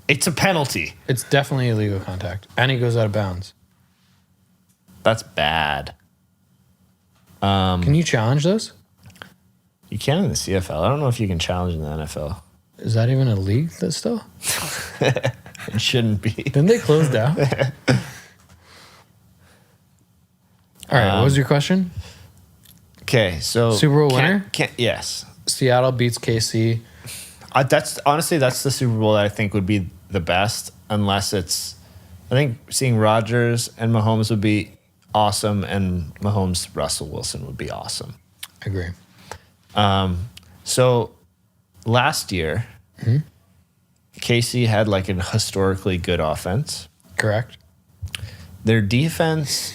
It's a penalty. It's definitely illegal contact. And he goes out of bounds. That's bad. Can you challenge those? You can in the CFL. I don't know if you can challenge in the NFL. Is that even a league that's still? It shouldn't be. Didn't they close down? All right, what was your question? Okay, so Super Bowl winner? Yes. Seattle beats KC. That's the Super Bowl that I think would be the best, unless it's. I think seeing Rodgers and Mahomes would be awesome, and Mahomes Russell Wilson would be awesome. I agree. So last year, KC had like an historically good offense. Correct. Their defense,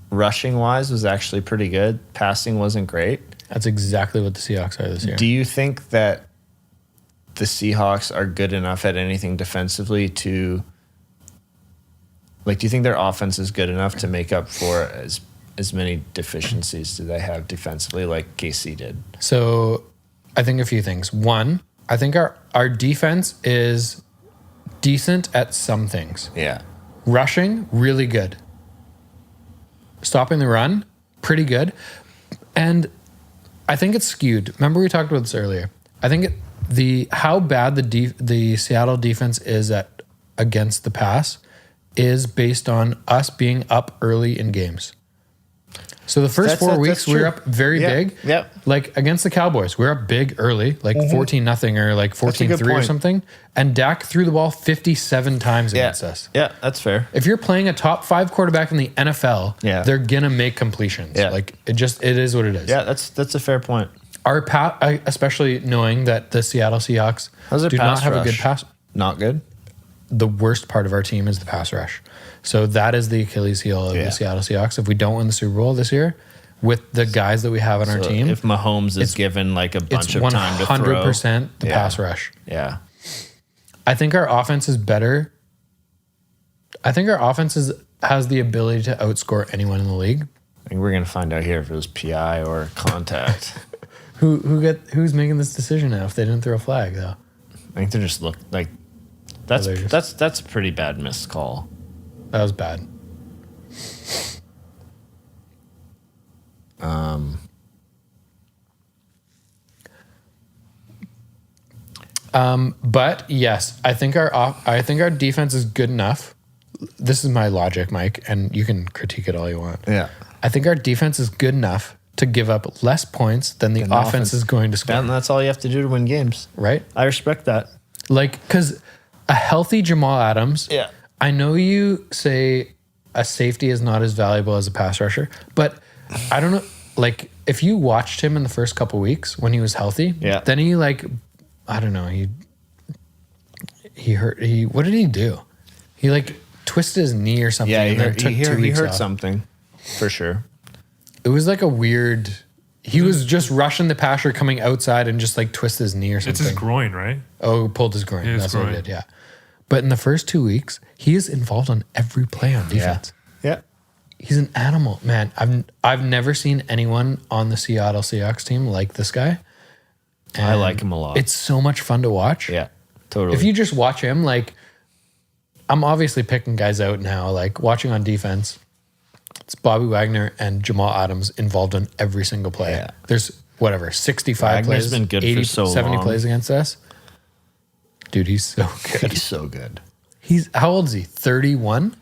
rushing wise, was actually pretty good. Passing wasn't great. That's exactly what the Seahawks are this year. Do you think that the Seahawks are good enough at anything defensively to Like, do you think their offense is good enough to make up for as many deficiencies do they have defensively like KC did? So I think a few things. One, I think our defense is decent at some things. Yeah. Rushing, really good. Stopping the run, pretty good. And I think it's skewed. Remember we talked about this earlier. I think how bad the Seattle defense is against the pass is based on us being up early in games. So the first 4 weeks we were up very big. Yep. Like against the Cowboys, we were up big early, like 14-0 or like 14-3 or something. And Dak threw the ball 57 times against us. Yeah, that's fair. If you're playing a top 5 quarterback in the NFL, they're gonna make completions. Yeah. Like it is what it is. Yeah, that's a fair point. Our especially knowing that the Seattle Seahawks do not have a good pass. Not good. The worst part of our team is the pass rush. So that is the Achilles heel of the Seattle Seahawks. If we don't win the Super Bowl this year, with the guys that we have on our team, if Mahomes is given like a bunch of time to throw, 100% the pass rush. Yeah. I think our offense is better. I think our offense has the ability to outscore anyone in the league. I think we're gonna find out here if it was PI or contact. Who's making this decision now if they didn't throw a flag though? I think they're just like that's a pretty bad missed call. That was bad. But yes, I think our defense is good enough. This is my logic, Mike, and you can critique it all you want. Yeah. I think our defense is good enough to give up less points than the offense is going to score. And that's all you have to do to win games. Right? I respect that. Like, because a healthy Jamal Adams, I know you say a safety is not as valuable as a pass rusher, but I don't know, like, if you watched him in the first couple weeks when he was healthy, then he, like, I don't know, what did he do? He, like, twisted his knee or something. Yeah, and then took 2 weeks hurt off. something, for sure. It was like a weird. He was just rushing the passer coming outside and just like twist his knee or something. It's his groin, right? Oh, pulled his groin. That's what he did, yeah. But in the first 2 weeks, he is involved on every play on defense. Yeah. He's an animal, man. I've never seen anyone on the Seattle Seahawks team like this guy. And I like him a lot. It's so much fun to watch. Yeah, totally. If you just watch him, like, I'm obviously picking guys out now, like watching on defense. It's Bobby Wagner and Jamal Adams involved on every single play. Yeah. There's 65 Wagner's plays, been good 80, for so 70 long. plays against us. Dude, he's so good. He's so good. How old is he? 31?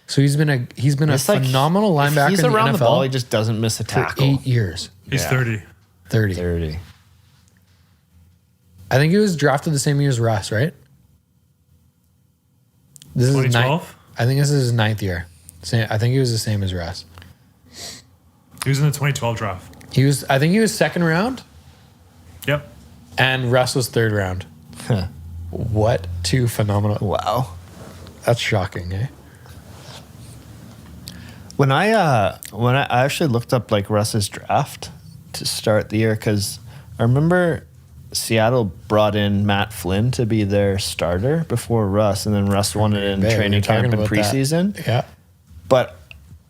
So he's been a phenomenal linebacker He's in the around NFL the ball. He just doesn't miss a for tackle. 8 years. He's 30. 30. I think he was drafted the same year as Russ, right? This is 2012? I think this is his 9th year. I think he was the same as Russ. He was in the 2012 draft. I think he was 2nd round. Yep. And Russ was 3rd round. Huh. What 2 phenomenal. Wow. That's shocking, eh? When I actually looked up like Russ's draft to start the year, because I remember Seattle brought in Matt Flynn to be their starter before Russ, and then Russ won it in training camp and preseason. That. Yeah. But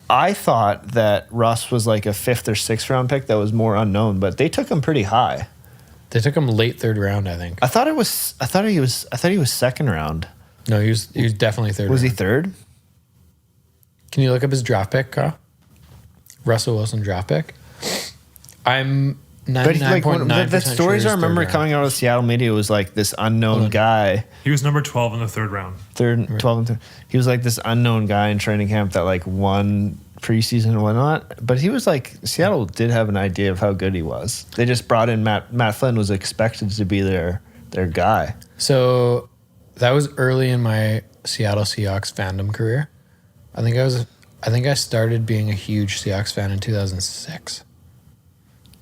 I thought that Russ was like a 5th or 6th round pick that was more unknown, but they took him pretty high. They took him late 3rd round, I think. I thought he was 2nd round. No, he was definitely 3rd Was he round. 3rd? Can you look up his draft pick, Kyle? Russell Wilson draft pick? I'm 99.9% the stories sure I remember coming out of the Seattle media was like this unknown guy. He was number 12 in the 3rd round. 12 and 3. He was like this unknown guy in training camp that like won preseason and whatnot. But he was like, Seattle did have an idea of how good he was. They just brought in Matt Flynn was expected to be their guy. So that was early in my Seattle Seahawks fandom career. I think I started being a huge Seahawks fan in 2006.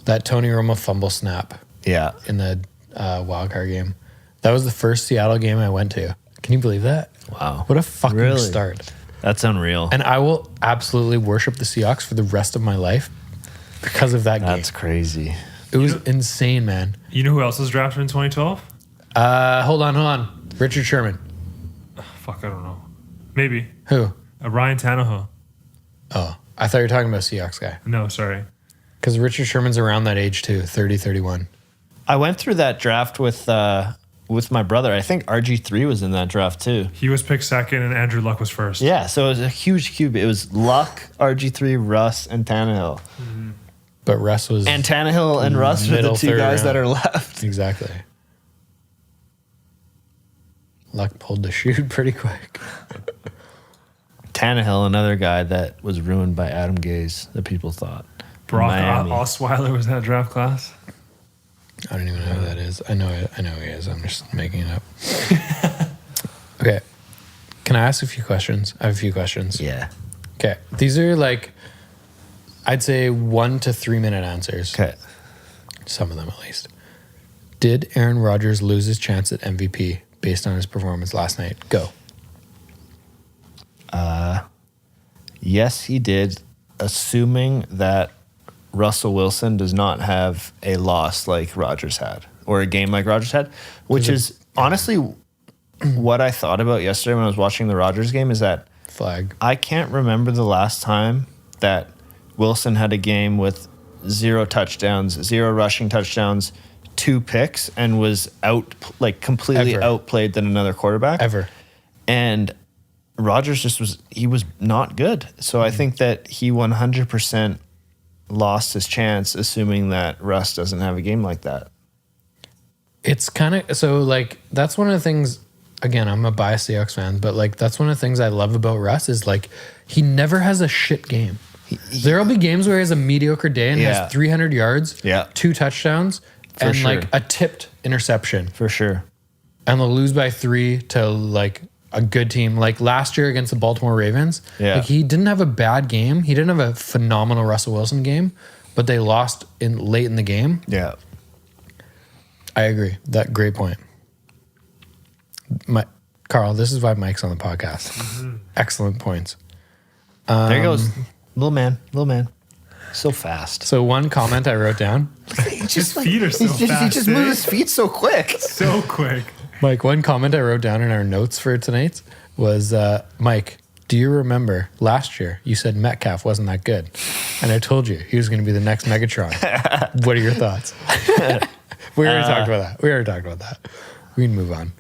That Tony Romo fumble snap. Yeah. In the wild card game. That was the first Seattle game I went to. Can you believe that? Wow. What a fucking start. That's unreal. And I will absolutely worship the Seahawks for the rest of my life because of that game. That's crazy. It was insane, man. You know who else was drafted in 2012? Hold on. Richard Sherman. Fuck, I don't know. Maybe. Who? Ryan Tannehill. Oh, I thought you were talking about Seahawks guy. No, sorry. Because Richard Sherman's around that age too, 30, 31. I went through that draft with my brother. I think RG3 was in that draft too. He was picked second and Andrew Luck was first. Yeah, so it was a huge cube. It was Luck, RG3, Russ, and Tannehill. Mm-hmm. But Russ was... And Tannehill and Russ are the middle two third guys round. that are left. Exactly. Luck pulled the shoot pretty quick. Tannehill, another guy that was ruined by Adam Gase, that people thought. Brock Miami. Osweiler was in that draft class. I don't even know who that is. I know who he is. I'm just making it up. Okay. Can I ask a few questions? I have a few questions. Yeah. Okay. These are like, I'd say 1 to 3 minute answers. Okay. Some of them at least. Did Aaron Rodgers lose his chance at MVP based on his performance last night? Go. Yes, he did, assuming that Russell Wilson does not have a loss like Rodgers had, or a game like Rodgers had, which is honestly what I thought about yesterday when I was watching the Rodgers game, is that Flag. I can't remember the last time that Wilson had a game with 0 touchdowns, 0 rushing touchdowns, 2 picks, and was completely Ever. outplayed than another quarterback. Ever. And Rodgers he was not good. So I think that he 100% lost his chance, assuming that Russ doesn't have a game like that. It's kind of, so like, that's one of the things, again, I'm a biased Seahawks fan, but like, that's one of the things I love about Russ is like, he never has a shit game. There'll be games where he has a mediocre day and Yeah. has 300 yards, Yeah. 2 touchdowns, For and sure. like a tipped interception. For sure. And they'll lose by 3 to like a good team. Like last year against the Baltimore Ravens, Yeah. like he didn't have a bad game. He didn't have a phenomenal Russell Wilson game, but they lost late in the game. Yeah. I agree. That great point. Carl, this is why Mike's on the podcast. Excellent points. There he goes. Little man. So fast. So one comment I wrote down, His feet are so He fast. just moves his feet so quick. so quick. Mike, one comment I wrote down in our notes for tonight was, Mike, do you remember last year you said Metcalf wasn't that good? And I told you he was going to be the next Megatron. What are your thoughts? We already talked about that. We can move on.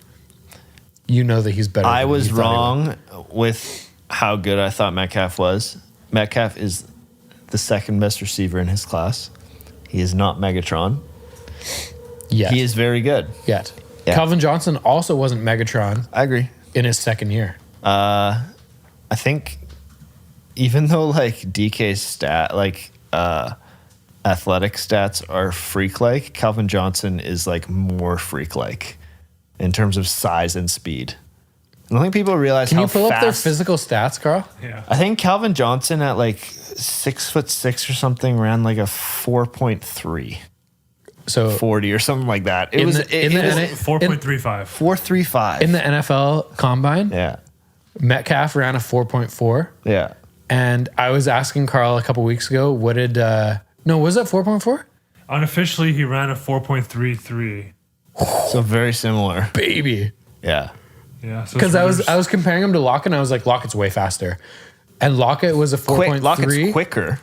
You know that he's better. I than was you thought he wrong with how good I thought Metcalf was. Metcalf is the second best receiver in his class. He is not Megatron. was. Yet. He is very good. Yet. Yeah. Calvin Johnson also wasn't Megatron I agree. in his second year. I think even though like DK's athletic stats are freak-like, Calvin Johnson is like more freak-like in terms of size and speed. I don't think people realize Can how you pull fast. up their physical stats, Carl? Yeah. I think Calvin Johnson at like 6'6" or something ran like a 4.3, So 40 or something like that. It In was the- it in the was NA 4.35. 4.35. in the NFL Combine, Yeah. Metcalf ran a 4.4. Yeah. And I was asking Carl a couple weeks ago, what did, no, was that 4.4? Unofficially, he ran a 4.33. So very similar. Baby. Yeah. Yeah. So Because it's I was comparing him to Lockett, and I was like, Lockett's way faster. And Lockett was a 4.3. Lockett's quicker.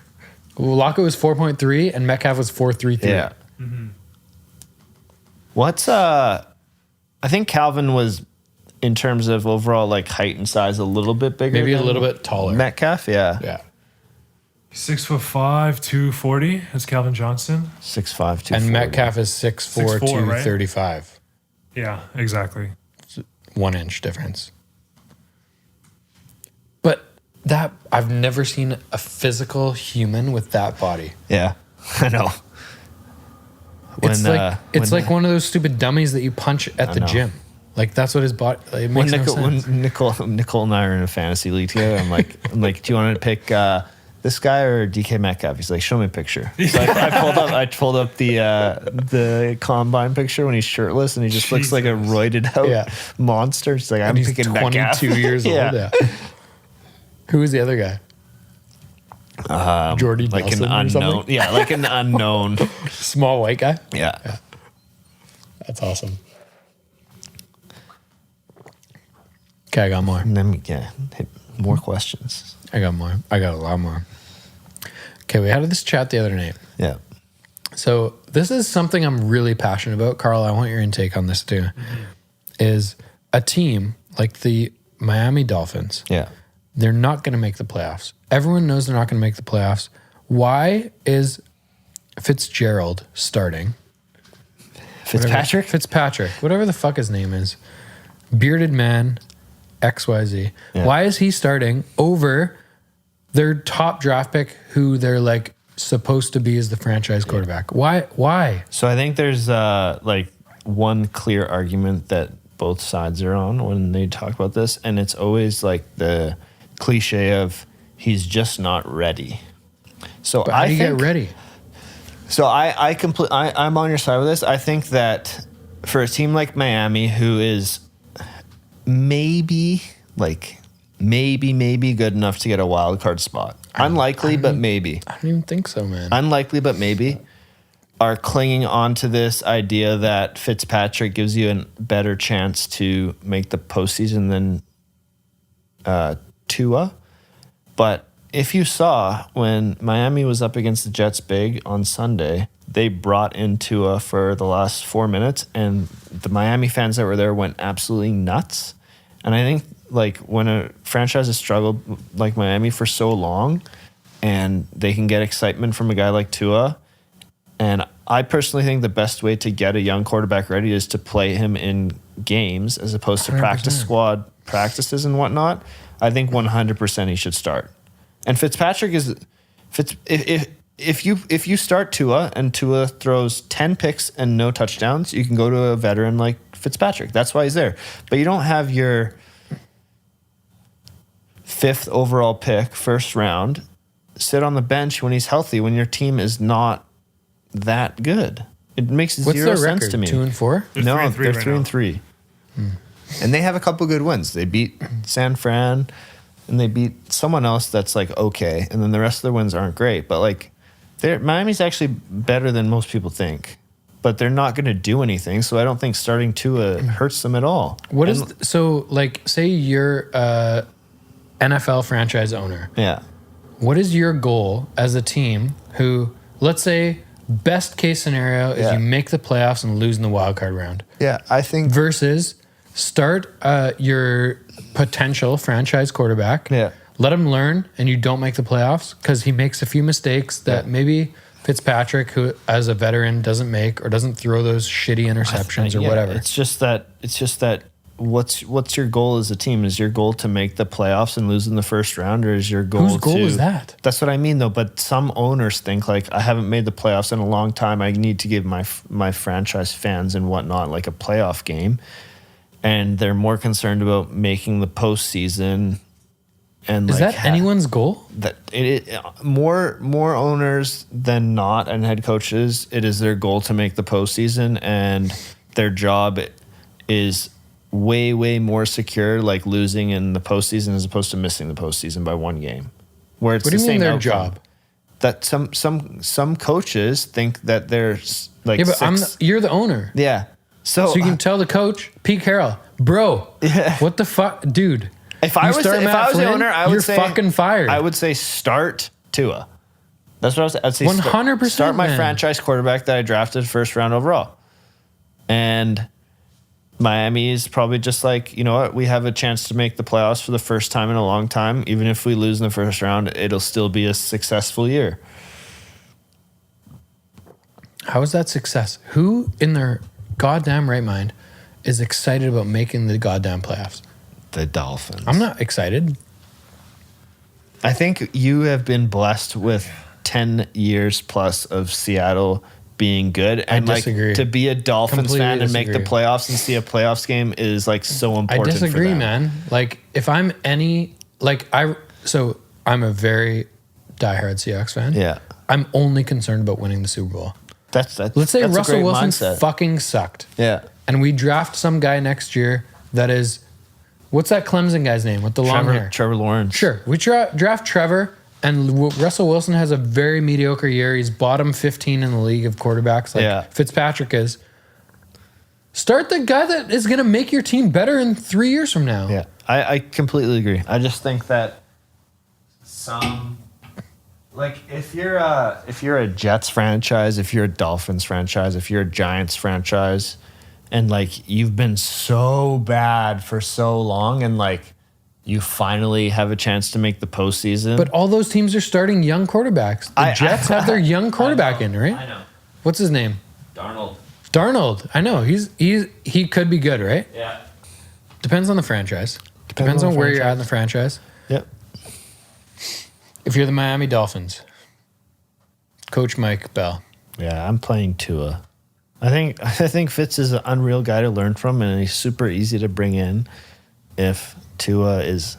Lockett was 4.3, and Metcalf was 4.33. Yeah. What's I think Calvin was, in terms of overall like height and size, a little bit bigger. Maybe a than little bit taller. Metcalf, yeah. Yeah. 6'5", 240 is Calvin Johnson. 6'5", 240. And Metcalf is 6'4", 6'4", right? 235. Yeah, exactly. 1 inch difference. But that, I've never seen a physical human with that body. Yeah, I know. It's like one of those stupid dummies that you punch at the know. gym. Like that's what his body. Like, it When makes no sense. Nicole and I are in a fantasy league together, I'm like, do you want to pick this guy or DK Metcalf? He's like, show me a picture. So I pulled up the combine picture when he's shirtless and he just looks like a roided out monster. He's like, I'm And he's picking 22 Metcalf. years old. Yeah. Who was the other guy? Jordy Like Nelson an or unknown. something? Yeah, like an unknown. Small white guy. Yeah. That's awesome. Okay, I got more. And then, more questions. I got more. I got a lot more. Okay, we had this chat the other night. Yeah. So this is something I'm really passionate about. Carl, I want your intake on this too. Is a team like the Miami Dolphins. Yeah. They're not going to make the playoffs. Everyone knows they're not going to make the playoffs. Why is Fitzgerald starting? Fitzpatrick, whatever the fuck his name is. Bearded man, XYZ. Yeah. Why is he starting over their top draft pick who they're like supposed to be as the franchise quarterback? Why? So I think there's like one clear argument that both sides are on when they talk about this, and it's always like the cliche of he's just not ready. So But how do you get ready? So I'm on your side with this. I think that for a team like Miami, who is maybe good enough to get a wild card spot, unlikely, but maybe. I don't even think so, man. Unlikely, but maybe, are clinging on to this idea that Fitzpatrick gives you a better chance to make the postseason than Tua. But if you saw when Miami was up against the Jets big on Sunday, they brought in Tua for the last 4 minutes, and the Miami fans that were there went absolutely nuts. And I think like when a franchise has struggled like Miami for so long, and they can get excitement from a guy like Tua, and I personally think the best way to get a young quarterback ready is to play him in games as opposed to 100%. practice squad practices and whatnot. I think 100% he should start. And Fitzpatrick is if you start Tua and Tua throws 10 picks and no touchdowns, you can go to a veteran like Fitzpatrick. That's why he's there. But you don't have your 5th overall pick, first round, sit on the bench when he's healthy, when your team is not that good. It makes zero sense to me. 2-4? No, they're 3-3. And they have a couple good wins. They beat San Fran, and they beat someone else that's like okay, and then the rest of their wins aren't great. But like, Miami's actually better than most people think. But they're not going to do anything, so I don't think starting Tua hurts them at all. So like, say you're a NFL franchise owner. Yeah. What is your goal as a team who, let's say, best case scenario is you make the playoffs and lose in the wild card round? Yeah, I think versus start your potential franchise quarterback. Yeah. Let him learn, and you don't make the playoffs because he makes a few mistakes that maybe Fitzpatrick, who as a veteran doesn't make or doesn't throw those shitty interceptions or whatever. It's just that. What's your goal as a team? Is your goal to make the playoffs and lose in the first round, or is your goal Whose goal is that? That's what I mean, though. But some owners think like, I haven't made the playoffs in a long time. I need to give my franchise fans and whatnot like a playoff game, and they're more concerned about making the postseason. And is that anyone's goal? That more owners than not, and head coaches, it is their goal to make the postseason, and their job is way more secure, like losing in the postseason as opposed to missing the postseason by one game. Where it's what do you the mean same their outcome. job? That some coaches think that they're like you're the owner. Yeah. So you can tell the coach, Pete Carroll, bro, what the fuck, dude? If I was the owner, I would say you're fucking fired. I would say start Tua. That's what I was saying. I'd say 100%. Start my franchise quarterback that I drafted first round overall. And Miami is probably just like, you know what? We have a chance to make the playoffs for the first time in a long time. Even if we lose in the first round, it'll still be a successful year. How is that success? Who in their goddamn right mind is excited about making the goddamn playoffs? The Dolphins. I'm not excited. I think you have been blessed with 10 years plus of Seattle being good. And disagree. Like, to be a Dolphins Completely fan and make the disagree. playoffs and see a playoffs game is like so I important. disagree, for them. man. Like if I'm I'm a very diehard Seahawks fan. Yeah. I'm only concerned about winning the Super Bowl. Let's say Russell Wilson mindset. fucking sucked. Yeah. And we draft some guy next year that is, what's that Clemson guy's name with the long hair? Trevor Lawrence. Sure. We draft Trevor, and Russell Wilson has a very mediocre year. He's bottom 15 in the league of quarterbacks, like Fitzpatrick is. Start the guy that is going to make your team better in 3 years from now. Yeah. I completely agree. I just think that if you're a Jets franchise, if you're a Dolphins franchise, if you're a Giants franchise, and like you've been so bad for so long, and like you finally have a chance to make the postseason. But all those teams are starting young quarterbacks. The Jets have their young quarterback in, right? I know. What's his name? Darnold. I know. He could be good, right? Yeah. Depends on the franchise. Depends on where you're at in the franchise. Yep. If you're the Miami Dolphins, Coach Mike Belle. Yeah, I'm playing Tua. I think Fitz is an unreal guy to learn from, and he's super easy to bring in if Tua is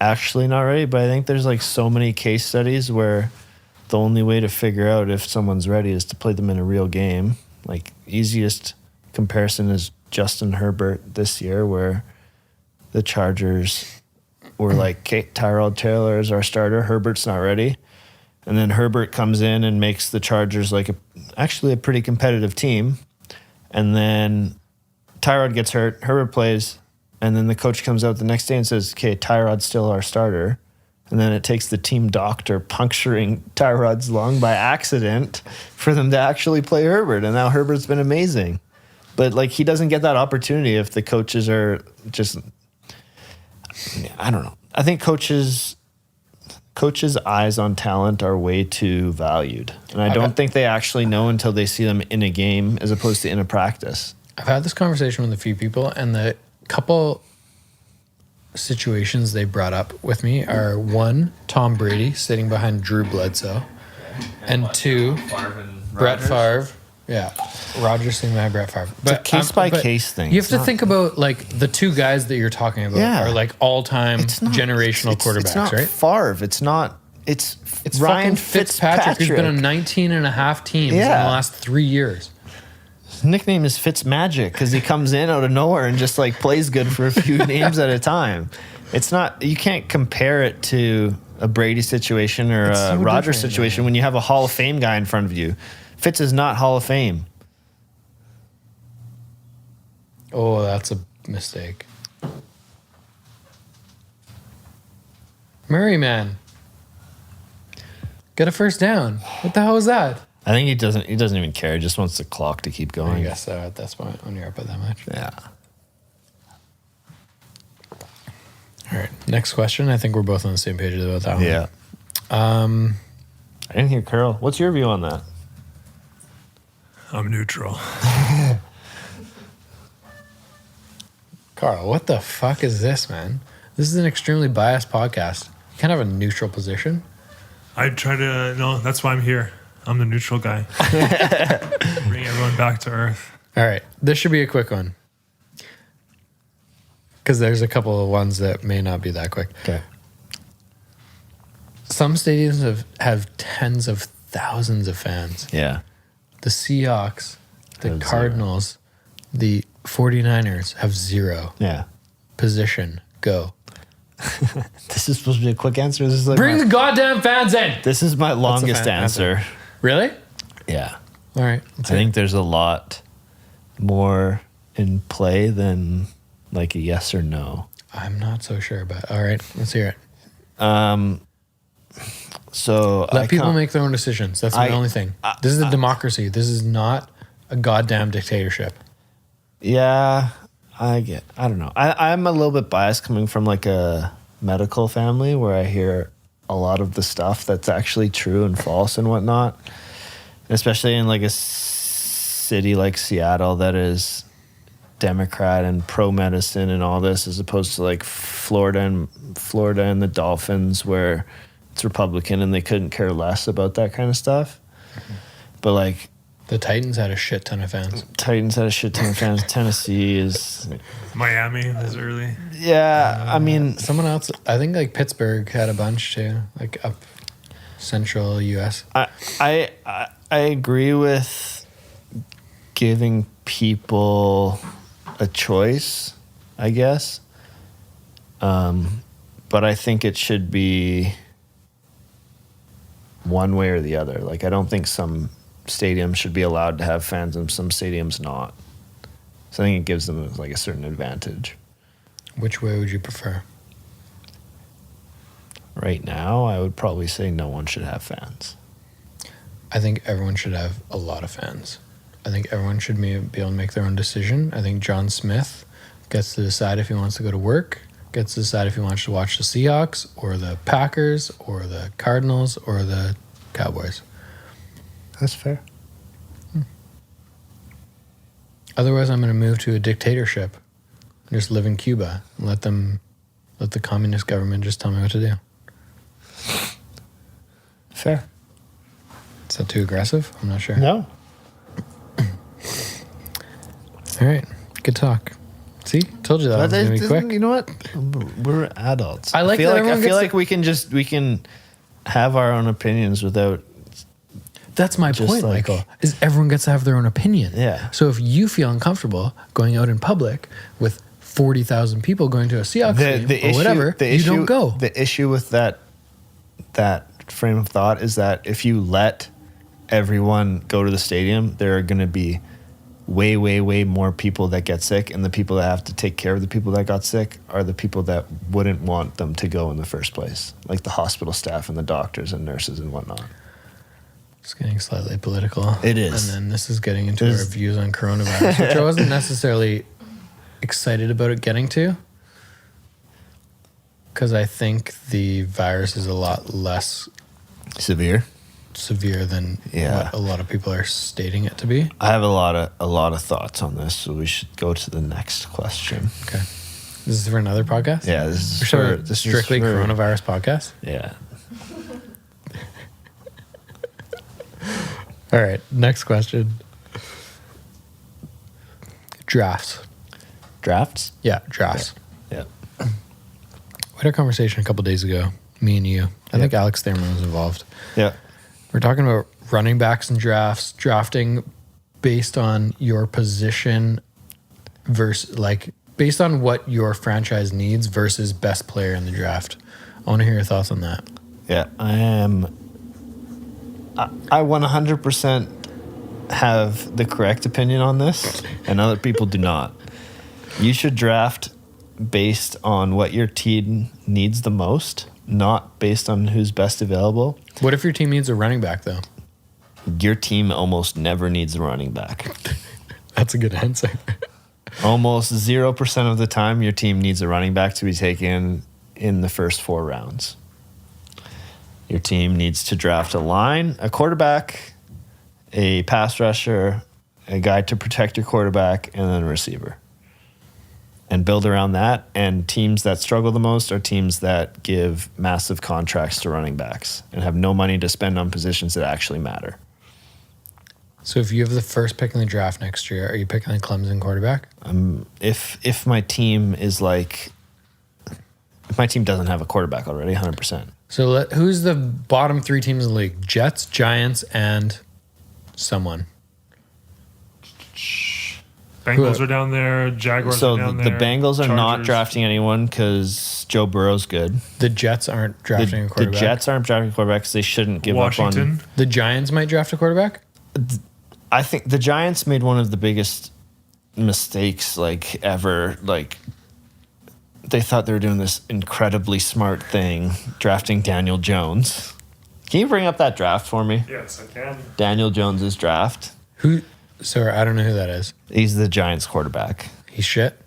actually not ready. But I think there's like so many case studies where the only way to figure out if someone's ready is to play them in a real game. Like easiest comparison is Justin Herbert this year, where the Chargers were like, Tyrod Taylor is our starter, Herbert's not ready. And then Herbert comes in and makes the Chargers like actually a pretty competitive team. And then Tyrod gets hurt, Herbert plays, and then the coach comes out the next day and says, okay, Tyrod's still our starter. And then it takes the team doctor puncturing Tyrod's lung by accident for them to actually play Herbert. And now Herbert's been amazing. But like he doesn't get that opportunity if the coaches are just, I don't know. I think coaches' eyes on talent are way too valued. And I don't think they actually know until they see them in a game as opposed to in a practice. I've had this conversation with a few people, and the couple situations they brought up with me are, one, Tom Brady sitting behind Drew Bledsoe, and two, Brett Favre. Yeah, Rodgers sitting behind Brett Favre. But it's a case-by-case thing. You have to think about like the two guys that you're talking about are like all-time generational quarterbacks, it's not right? Favre. It's not. It's Ryan Fitzpatrick, who's been on 19 and a half teams in the last 3 years. His nickname is Fitzmagic because he comes in out of nowhere and just like plays good for a few games at a time. It's not. You can't compare it to a Brady situation or a Rodgers situation when you have a Hall of Fame guy in front of you. Fitz is not Hall of Fame. Oh, that's a mistake. Murray, man. Get a first down. What the hell was that? I think he doesn't even care. He just wants the clock to keep going. I guess so at this point when you're up by that much. Yeah. All right. Next question. I think we're both on the same page about that one. Yeah. I didn't hear Carl. What's your view on that? I'm neutral. Carl, what the fuck is this, man? This is an extremely biased podcast. You can't have a neutral position. I try to, no, that's why I'm here. I'm the neutral guy. Bring everyone back to earth. All right. This should be a quick one. Because there's a couple of ones that may not be that quick. Okay. Some stadiums have tens of thousands of fans. Yeah. The Seahawks, the Cardinals, the 49ers have zero. Yeah. Position. Go. This is supposed to be a quick answer. This is like Bring the goddamn fans in. This is my longest answer. Really? Yeah. All right. I think there's a lot more in play than like a yes or no. I'm not so sure, but all right. Let's hear it. So let people make their own decisions. That's the only thing. This is a democracy. This is not a goddamn dictatorship. Yeah, I don't know. I'm a little bit biased coming from like a medical family where I hear a lot of the stuff that's actually true and false and whatnot. Especially in like a city like Seattle that is Democrat and pro-medicine and all this, as opposed to like Florida and the Dolphins where it's Republican and they couldn't care less about that kind of stuff. Mm-hmm. But like the Titans had a shit ton of fans. Tennessee is Miami, Missouri. Yeah, I mean someone else. I think like Pittsburgh had a bunch too, like up central U.S. I agree with giving people a choice, I guess. But I think it should be one way or the other. Like, I don't think some stadiums should be allowed to have fans and some stadiums not. So I think it gives them like a certain advantage. Which way would you prefer? Right now, I would probably say no one should have fans. I think everyone should have a lot of fans. I think everyone should be able to make their own decision. I think John Smith gets to decide if he wants to go to work, gets to decide if he wants to watch the Seahawks or the Packers or the Cardinals or the Cowboys. That's fair. Otherwise, I'm going to move to a dictatorship and just live in Cuba and let the communist government just tell me what to do. Fair. Is that too aggressive? I'm not sure. No. All right. Good talk. See? Told you that was going to be quick. You know what? We're adults. I like feel that like I everyone feel gets like we can have our own opinions without. That's my Just point, like- Michael, is everyone gets to have their own opinion. Yeah. So if you feel uncomfortable going out in public with 40,000 people going to a Seahawks game or whatever, you don't go. The issue with that frame of thought is that if you let everyone go to the stadium, there are going to be way, way, way more people that get sick, and the people that have to take care of the people that got sick are the people that wouldn't want them to go in the first place, like the hospital staff and the doctors and nurses and whatnot. It's getting slightly political. It is. And then this is getting into our views on coronavirus, which I wasn't necessarily excited about it getting to, because I think the virus is a lot less Severe. than what a lot of people are stating it to be. I have a lot of thoughts on this, so we should go to the next question. Okay. This is for another podcast? Yeah, this is strictly coronavirus podcast? Yeah. All right, next question. Drafts. Drafts? Yeah, drafts. Yeah. We had a conversation a couple days ago, me and you. I think Alex Thurman was involved. Yeah. We're talking about running backs and drafts, drafting based on your position versus based on what your franchise needs versus best player in the draft. I want to hear your thoughts on that. Yeah, I 100% have the correct opinion on this, and other people do not. You should draft based on what your team needs the most, not based on who's best available. What if your team needs a running back, though? Your team almost never needs a running back. That's a good answer. Almost 0% of the time, your team needs a running back to be taken in the first 4 rounds. Your team needs to draft a line, a quarterback, a pass rusher, a guy to protect your quarterback, and then a receiver. And build around that. And teams that struggle the most are teams that give massive contracts to running backs and have no money to spend on positions that actually matter. So if you have the first pick in the draft next year, are you picking a Clemson quarterback? If my team is if my team doesn't have a quarterback already, 100%. So who's the bottom 3 teams in the league? Jets, Giants, and someone. Bengals are down there. Jaguars So are down the there. Bengals are not Chargers. drafting anyone because Joe Burrow's good. The Jets aren't drafting a The quarterback. Jets aren't drafting quarterbacks. They shouldn't give Washington. up on. The Giants might draft a quarterback? I think the Giants made one of the biggest mistakes ever. They thought they were doing this incredibly smart thing, drafting Daniel Jones. Can you bring up that draft for me? Yes, I can. Daniel Jones's draft. Sorry, I don't know who that is. He's the Giants quarterback. He's shit.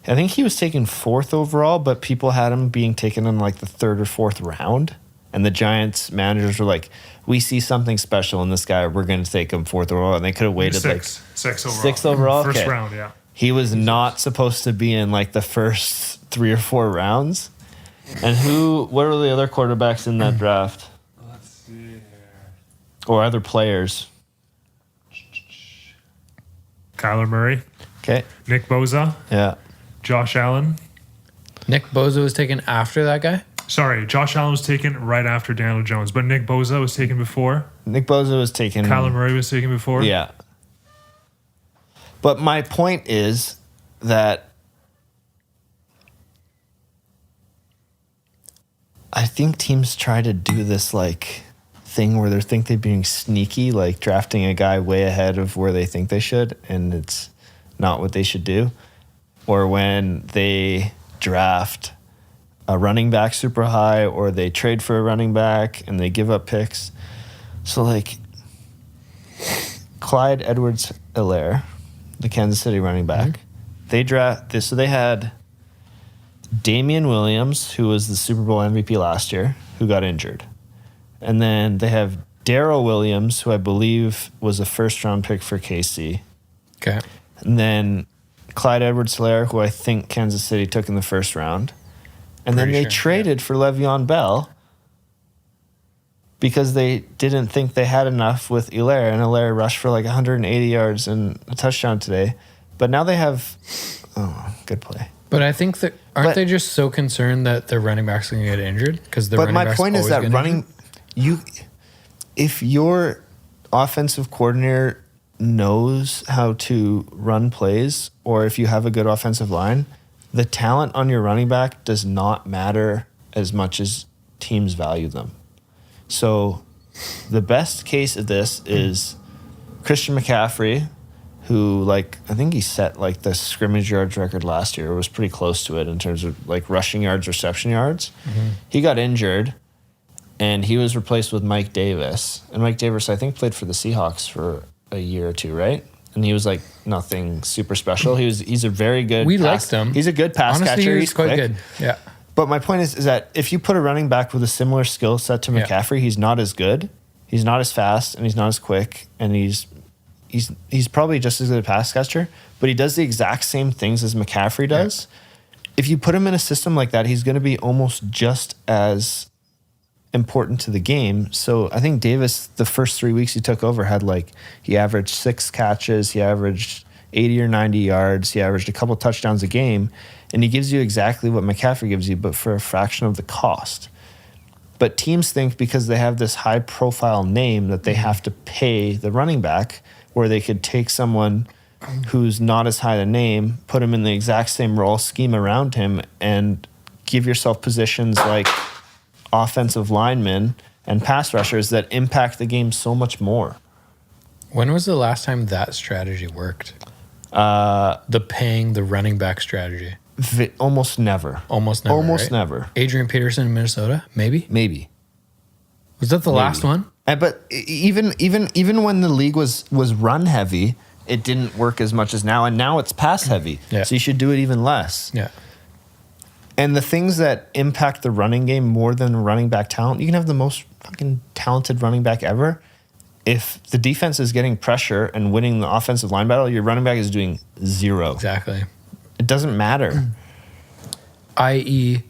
I think he was taken 4th overall, but people had him being taken in the 3rd or 4th round. And the Giants managers were like, we see something special in this guy. We're going to take him 4th overall. And they could have waited 6 overall. 6th overall? First Okay. round, yeah. He was not supposed to be in the first 3 or 4 rounds. And what are the other quarterbacks in that draft? Let's see here. Or other players? Kyler Murray, Okay. Nick Bosa, Yeah. Josh Allen. Nick Bosa was taken after that guy? Sorry, Josh Allen was taken right after Daniel Jones, but Nick Bosa was taken before. Nick Bosa was taken. Kyler Murray was taken before. Yeah. But my point is that I think teams try to do this thing where they think they're being sneaky, drafting a guy way ahead of where they think they should, and it's not what they should do. Or when they draft a running back super high, or they trade for a running back and they give up picks. So like Clyde Edwards-Helaire, the Kansas City running back, they draft this. So they had Damian Williams, who was the Super Bowl MVP last year, who got injured. And then they have Darrell Williams, who I believe was a first-round pick for KC. Okay. And then Clyde Edwards-Helaire, who I think Kansas City took in the first round. And then they traded for Le'Veon Bell because they didn't think they had enough with Helaire. And Helaire rushed for like 180 yards and a touchdown today. But now they have... Oh, good play. But I think that aren't they just so concerned that their running back's going to get injured? Because the running back's my point is that if your offensive coordinator knows how to run plays, or if you have a good offensive line, the talent on your running back does not matter as much as teams value them. So the best case of this is Christian McCaffrey, who, like, I think he set like the scrimmage yards record last year. It was pretty close to it in terms of like rushing yards, reception yards. He got injured and he was replaced with Mike Davis. And Mike Davis, I think, played for the Seahawks for a year or two, right? And he was like nothing super special. He's a very good. We liked him. He's a good pass Honestly, catcher. He's quite quick. good. Yeah. But my point is that if you put a running back with a similar skill set to McCaffrey, he's not as good, he's not as fast, and he's not as quick, and he's probably just as good a pass catcher, but he does the exact same things as McCaffrey does. If you put him in a system like that, he's going to be almost just as important to the game. So I think Davis, the first 3 weeks he took over, he averaged 6 catches, he averaged 80 or 90 yards, he averaged a couple touchdowns a game, and he gives you exactly what McCaffrey gives you, but for a fraction of the cost. But teams think because they have this high-profile name that they have to pay the running back, where they could take someone who's not as high a name, put him in the exact same role, scheme around him, and give yourself positions like offensive linemen and pass rushers that impact the game so much more. When was the last time that strategy worked? The paying the running back strategy. Almost never. Almost never. Almost right? never. Adrian Peterson in Minnesota, maybe. Was that the last one? But even when the league was run heavy, it didn't work as much as now, and now it's pass heavy. Yeah. So you should do it even less. Yeah. And the things that impact the running game more than running back talent, you can have the most fucking talented running back ever. If the defense is getting pressure and winning the offensive line battle, your running back is doing zero. Exactly. It doesn't matter. I.e.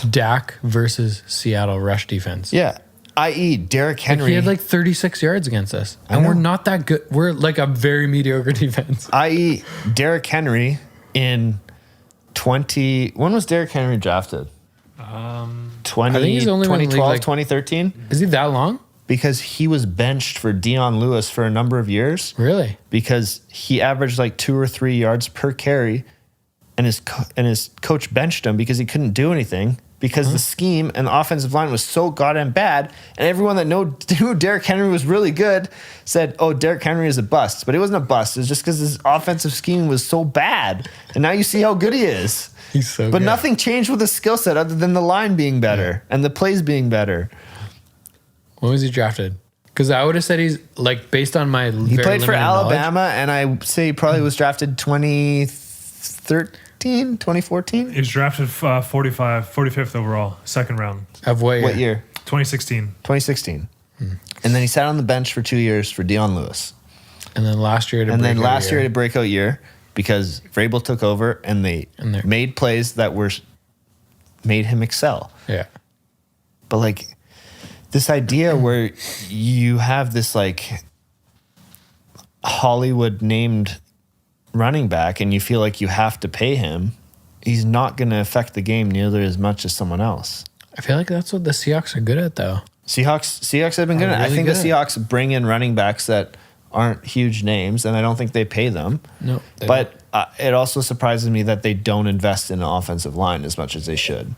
Dak versus Seattle rush defense. Yeah. I.e. Derrick Henry. He had like 36 yards against us. And we're not that good. We're like a very mediocre defense. I.e. Derrick Henry in 20... When was Derrick Henry drafted? 2012, 2013? Is he that long? Because he was benched for Dion Lewis for a number of years. Really? Because he averaged like 2 or 3 yards per carry, and his coach benched him because he couldn't do anything, because the scheme and the offensive line was so goddamn bad, and everyone that knew Derrick Henry was really good said, oh, Derrick Henry is a bust. But it wasn't a bust. It was just because his offensive scheme was so bad. And now you see how good he is. He's so But good. nothing changed with his skill set other than the line being better and the plays being better. When was he drafted? Because I would have said he's like, based on my He played for Alabama, and I say he probably was drafted 2013, 2014. He was drafted 45th overall, second round. Of what year? What year? 2016. 2016. And then he sat on the bench for 2 years for Dion Lewis. And then last year, And then last year, he had a breakout year because Vrabel took over and they made plays that made him excel. Yeah. But like this idea where you have this like Hollywood named running back and you feel like you have to pay him, he's not going to affect the game nearly as much as someone else. I feel like that's what the Seahawks are good at, though. Seahawks have been good at it. I think the Seahawks bring in running backs that aren't huge names, and I don't think they pay them. No. But it also surprises me that they don't invest in an offensive line as much as they should.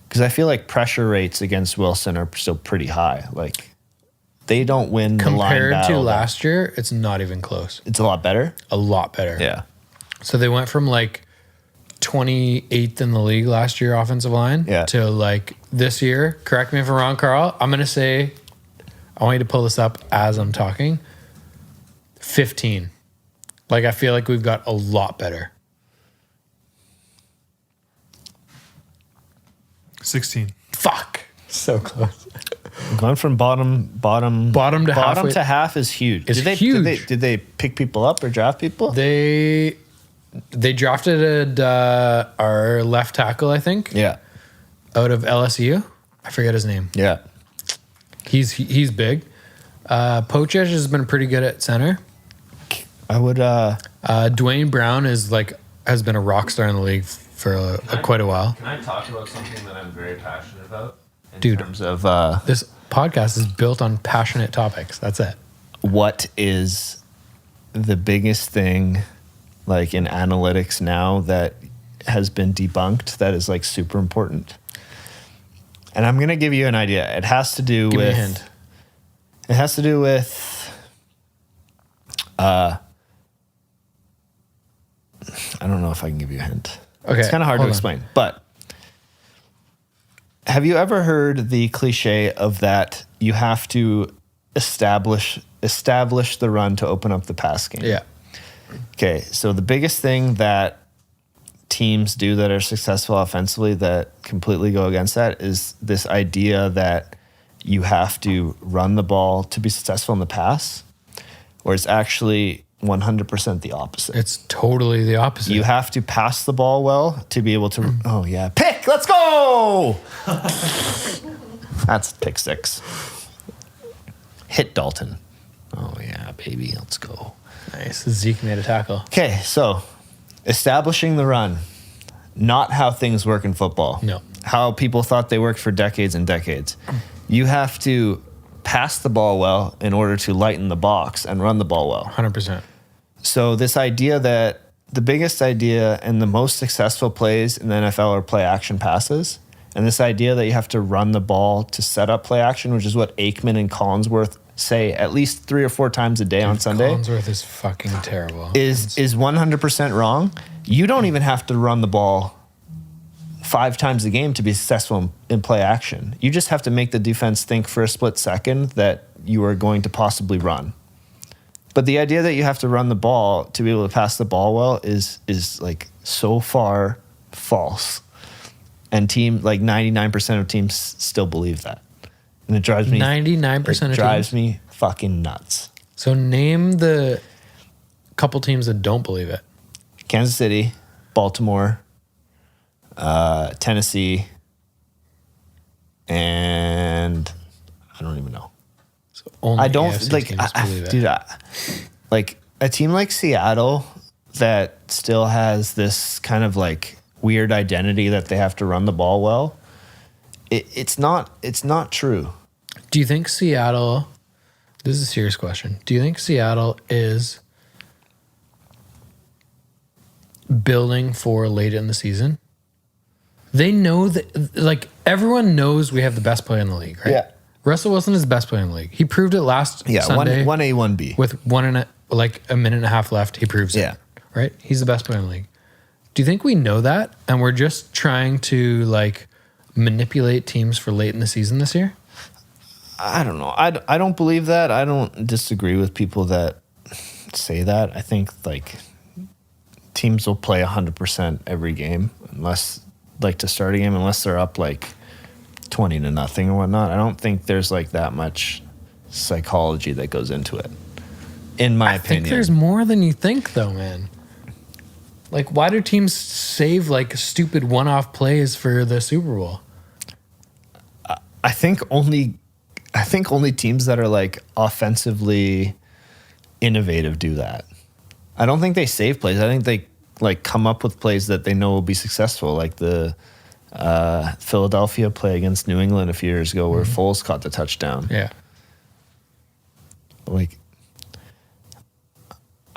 Because I feel like pressure rates against Wilson are still pretty high. Like, they don't win the line Compared battle. to last year, it's not even close. It's a lot better? A lot better. Yeah. So they went from like 28th in the league last year offensive line to like this year. Correct me if I'm wrong, Carl. I'm going to say, I want you to pull this up as I'm talking. 15. Like, I feel like we've got a lot better. 16. Fuck. So close. Going from bottom to half is huge. Huge. Did they pick people up or draft people? They drafted our left tackle, I think. Yeah. Out of LSU. I forget his name. Yeah. He's big. Pochich has been pretty good at center. I would. Dwayne Brown has been a rock star in the league for quite a while. Can I talk about something that I'm very passionate about? Dude, in terms of this podcast is built on passionate topics. That's it. What is the biggest thing, like in analytics now, that has been debunked that is like super important? And I'm gonna give you an idea. It has to do with. Give me a hint. It has to do with. I don't know if I can give you a hint. Okay, it's kind of hard to explain, but. Have you ever heard the cliche of that you have to establish the run to open up the pass game? Yeah. Okay, so the biggest thing that teams do that are successful offensively that completely go against that is this idea that you have to run the ball to be successful in the pass, where it's actually 100% the opposite. It's totally the opposite. You have to pass the ball well to be able to. Oh yeah, pick! Let's go! That's pick 6. Hit Dalton. Oh yeah, baby, let's go. Nice. Zeke made a tackle. Okay, so establishing the run, not how things work in football. No. How people thought they worked for decades and decades. You have to pass the ball well in order to lighten the box and run the ball well. 100%. So this idea that the biggest idea and the most successful plays in the NFL are play action passes. And this idea that you have to run the ball to set up play action, which is what Aikman and Collinsworth say at least 3 or 4 times a day on Sunday. Collinsworth is fucking terrible. Is 100% wrong. You don't even have to run the ball 5 times a game to be successful in play action. You just have to make the defense think for a split second that you are going to possibly run. But the idea that you have to run the ball to be able to pass the ball well is like so far false. And 99% of teams still believe that. And it drives me 99% of drives teams? me fucking nuts. So name the couple teams that don't believe it. Kansas City, Baltimore, Tennessee, and I don't even know. So only I don't AFC like, teams believe it. dude. Like a team like Seattle that still has this kind of like weird identity that they have to run the ball well. It's not true. Do you think Seattle? This is a serious question. Do you think Seattle is building for late in the season? They know that, like, everyone knows we have the best player in the league, right? Yeah. Russell Wilson is the best player in the league. He proved it last Sunday. 1A, 1B. With a minute and a half left, he proves Yeah. it. Right? He's the best player in the league. Do you think we know that and we're just trying to, like, manipulate teams for late in the season this year? I don't know. I don't believe that. I don't disagree with people that say that. I think, like, teams will play 100% every game unless, like, to start a game, unless they're up, like, 20-0 or whatnot. I don't think there's, like, that much psychology that goes into it, in my opinion. I think there's more than you think, though, man. Like, why do teams save, like, stupid one-off plays for the Super Bowl? I think only teams that are, like, offensively innovative do that. I don't think they save plays. I think they, like, come up with plays that they know will be successful, like the Philadelphia play against New England a few years ago where Foles caught the touchdown. Yeah. Like,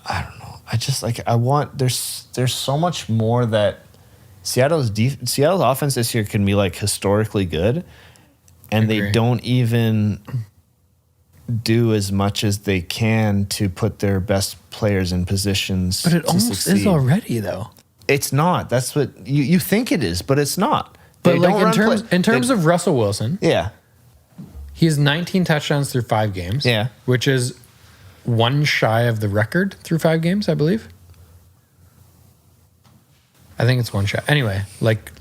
I don't know. I just, like, there's so much more that Seattle's offense this year can be, like, historically good, and they don't even do as much as they can to put their best players in positions. But it to almost succeed. is already, though. It's not. That's what you think it is, but it's not. But They like don't in terms of Russell Wilson, yeah, he has 19 touchdowns through 5 games. Yeah. Which is one shy of the record through 5 games, I believe. I think it's one shy. Anyway, like,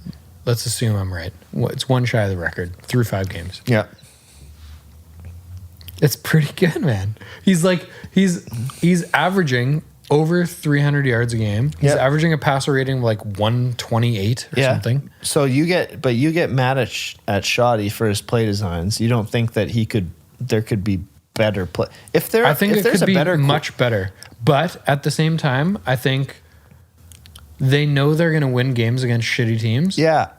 let's assume I'm right. It's one shy of the record through 5 games. yeah. It's pretty good, man. He's averaging over 300 yards a game. He's Yep. averaging a passer rating of like 128 or something. So you get mad at Shoddy for his play designs. You don't think that there could be better play. I think it could be much better. But at the same time, I think they know they're going to win games against shitty teams. Yeah.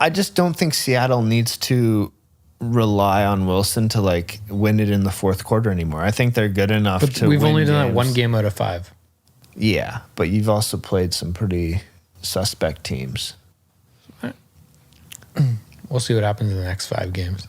I just don't think Seattle needs to rely on Wilson to like win it in the fourth quarter anymore. I think they're good enough but to we've win only done games. that one game out of 5. Yeah, but you've also played some pretty suspect teams. We'll see what happens in the next 5 games.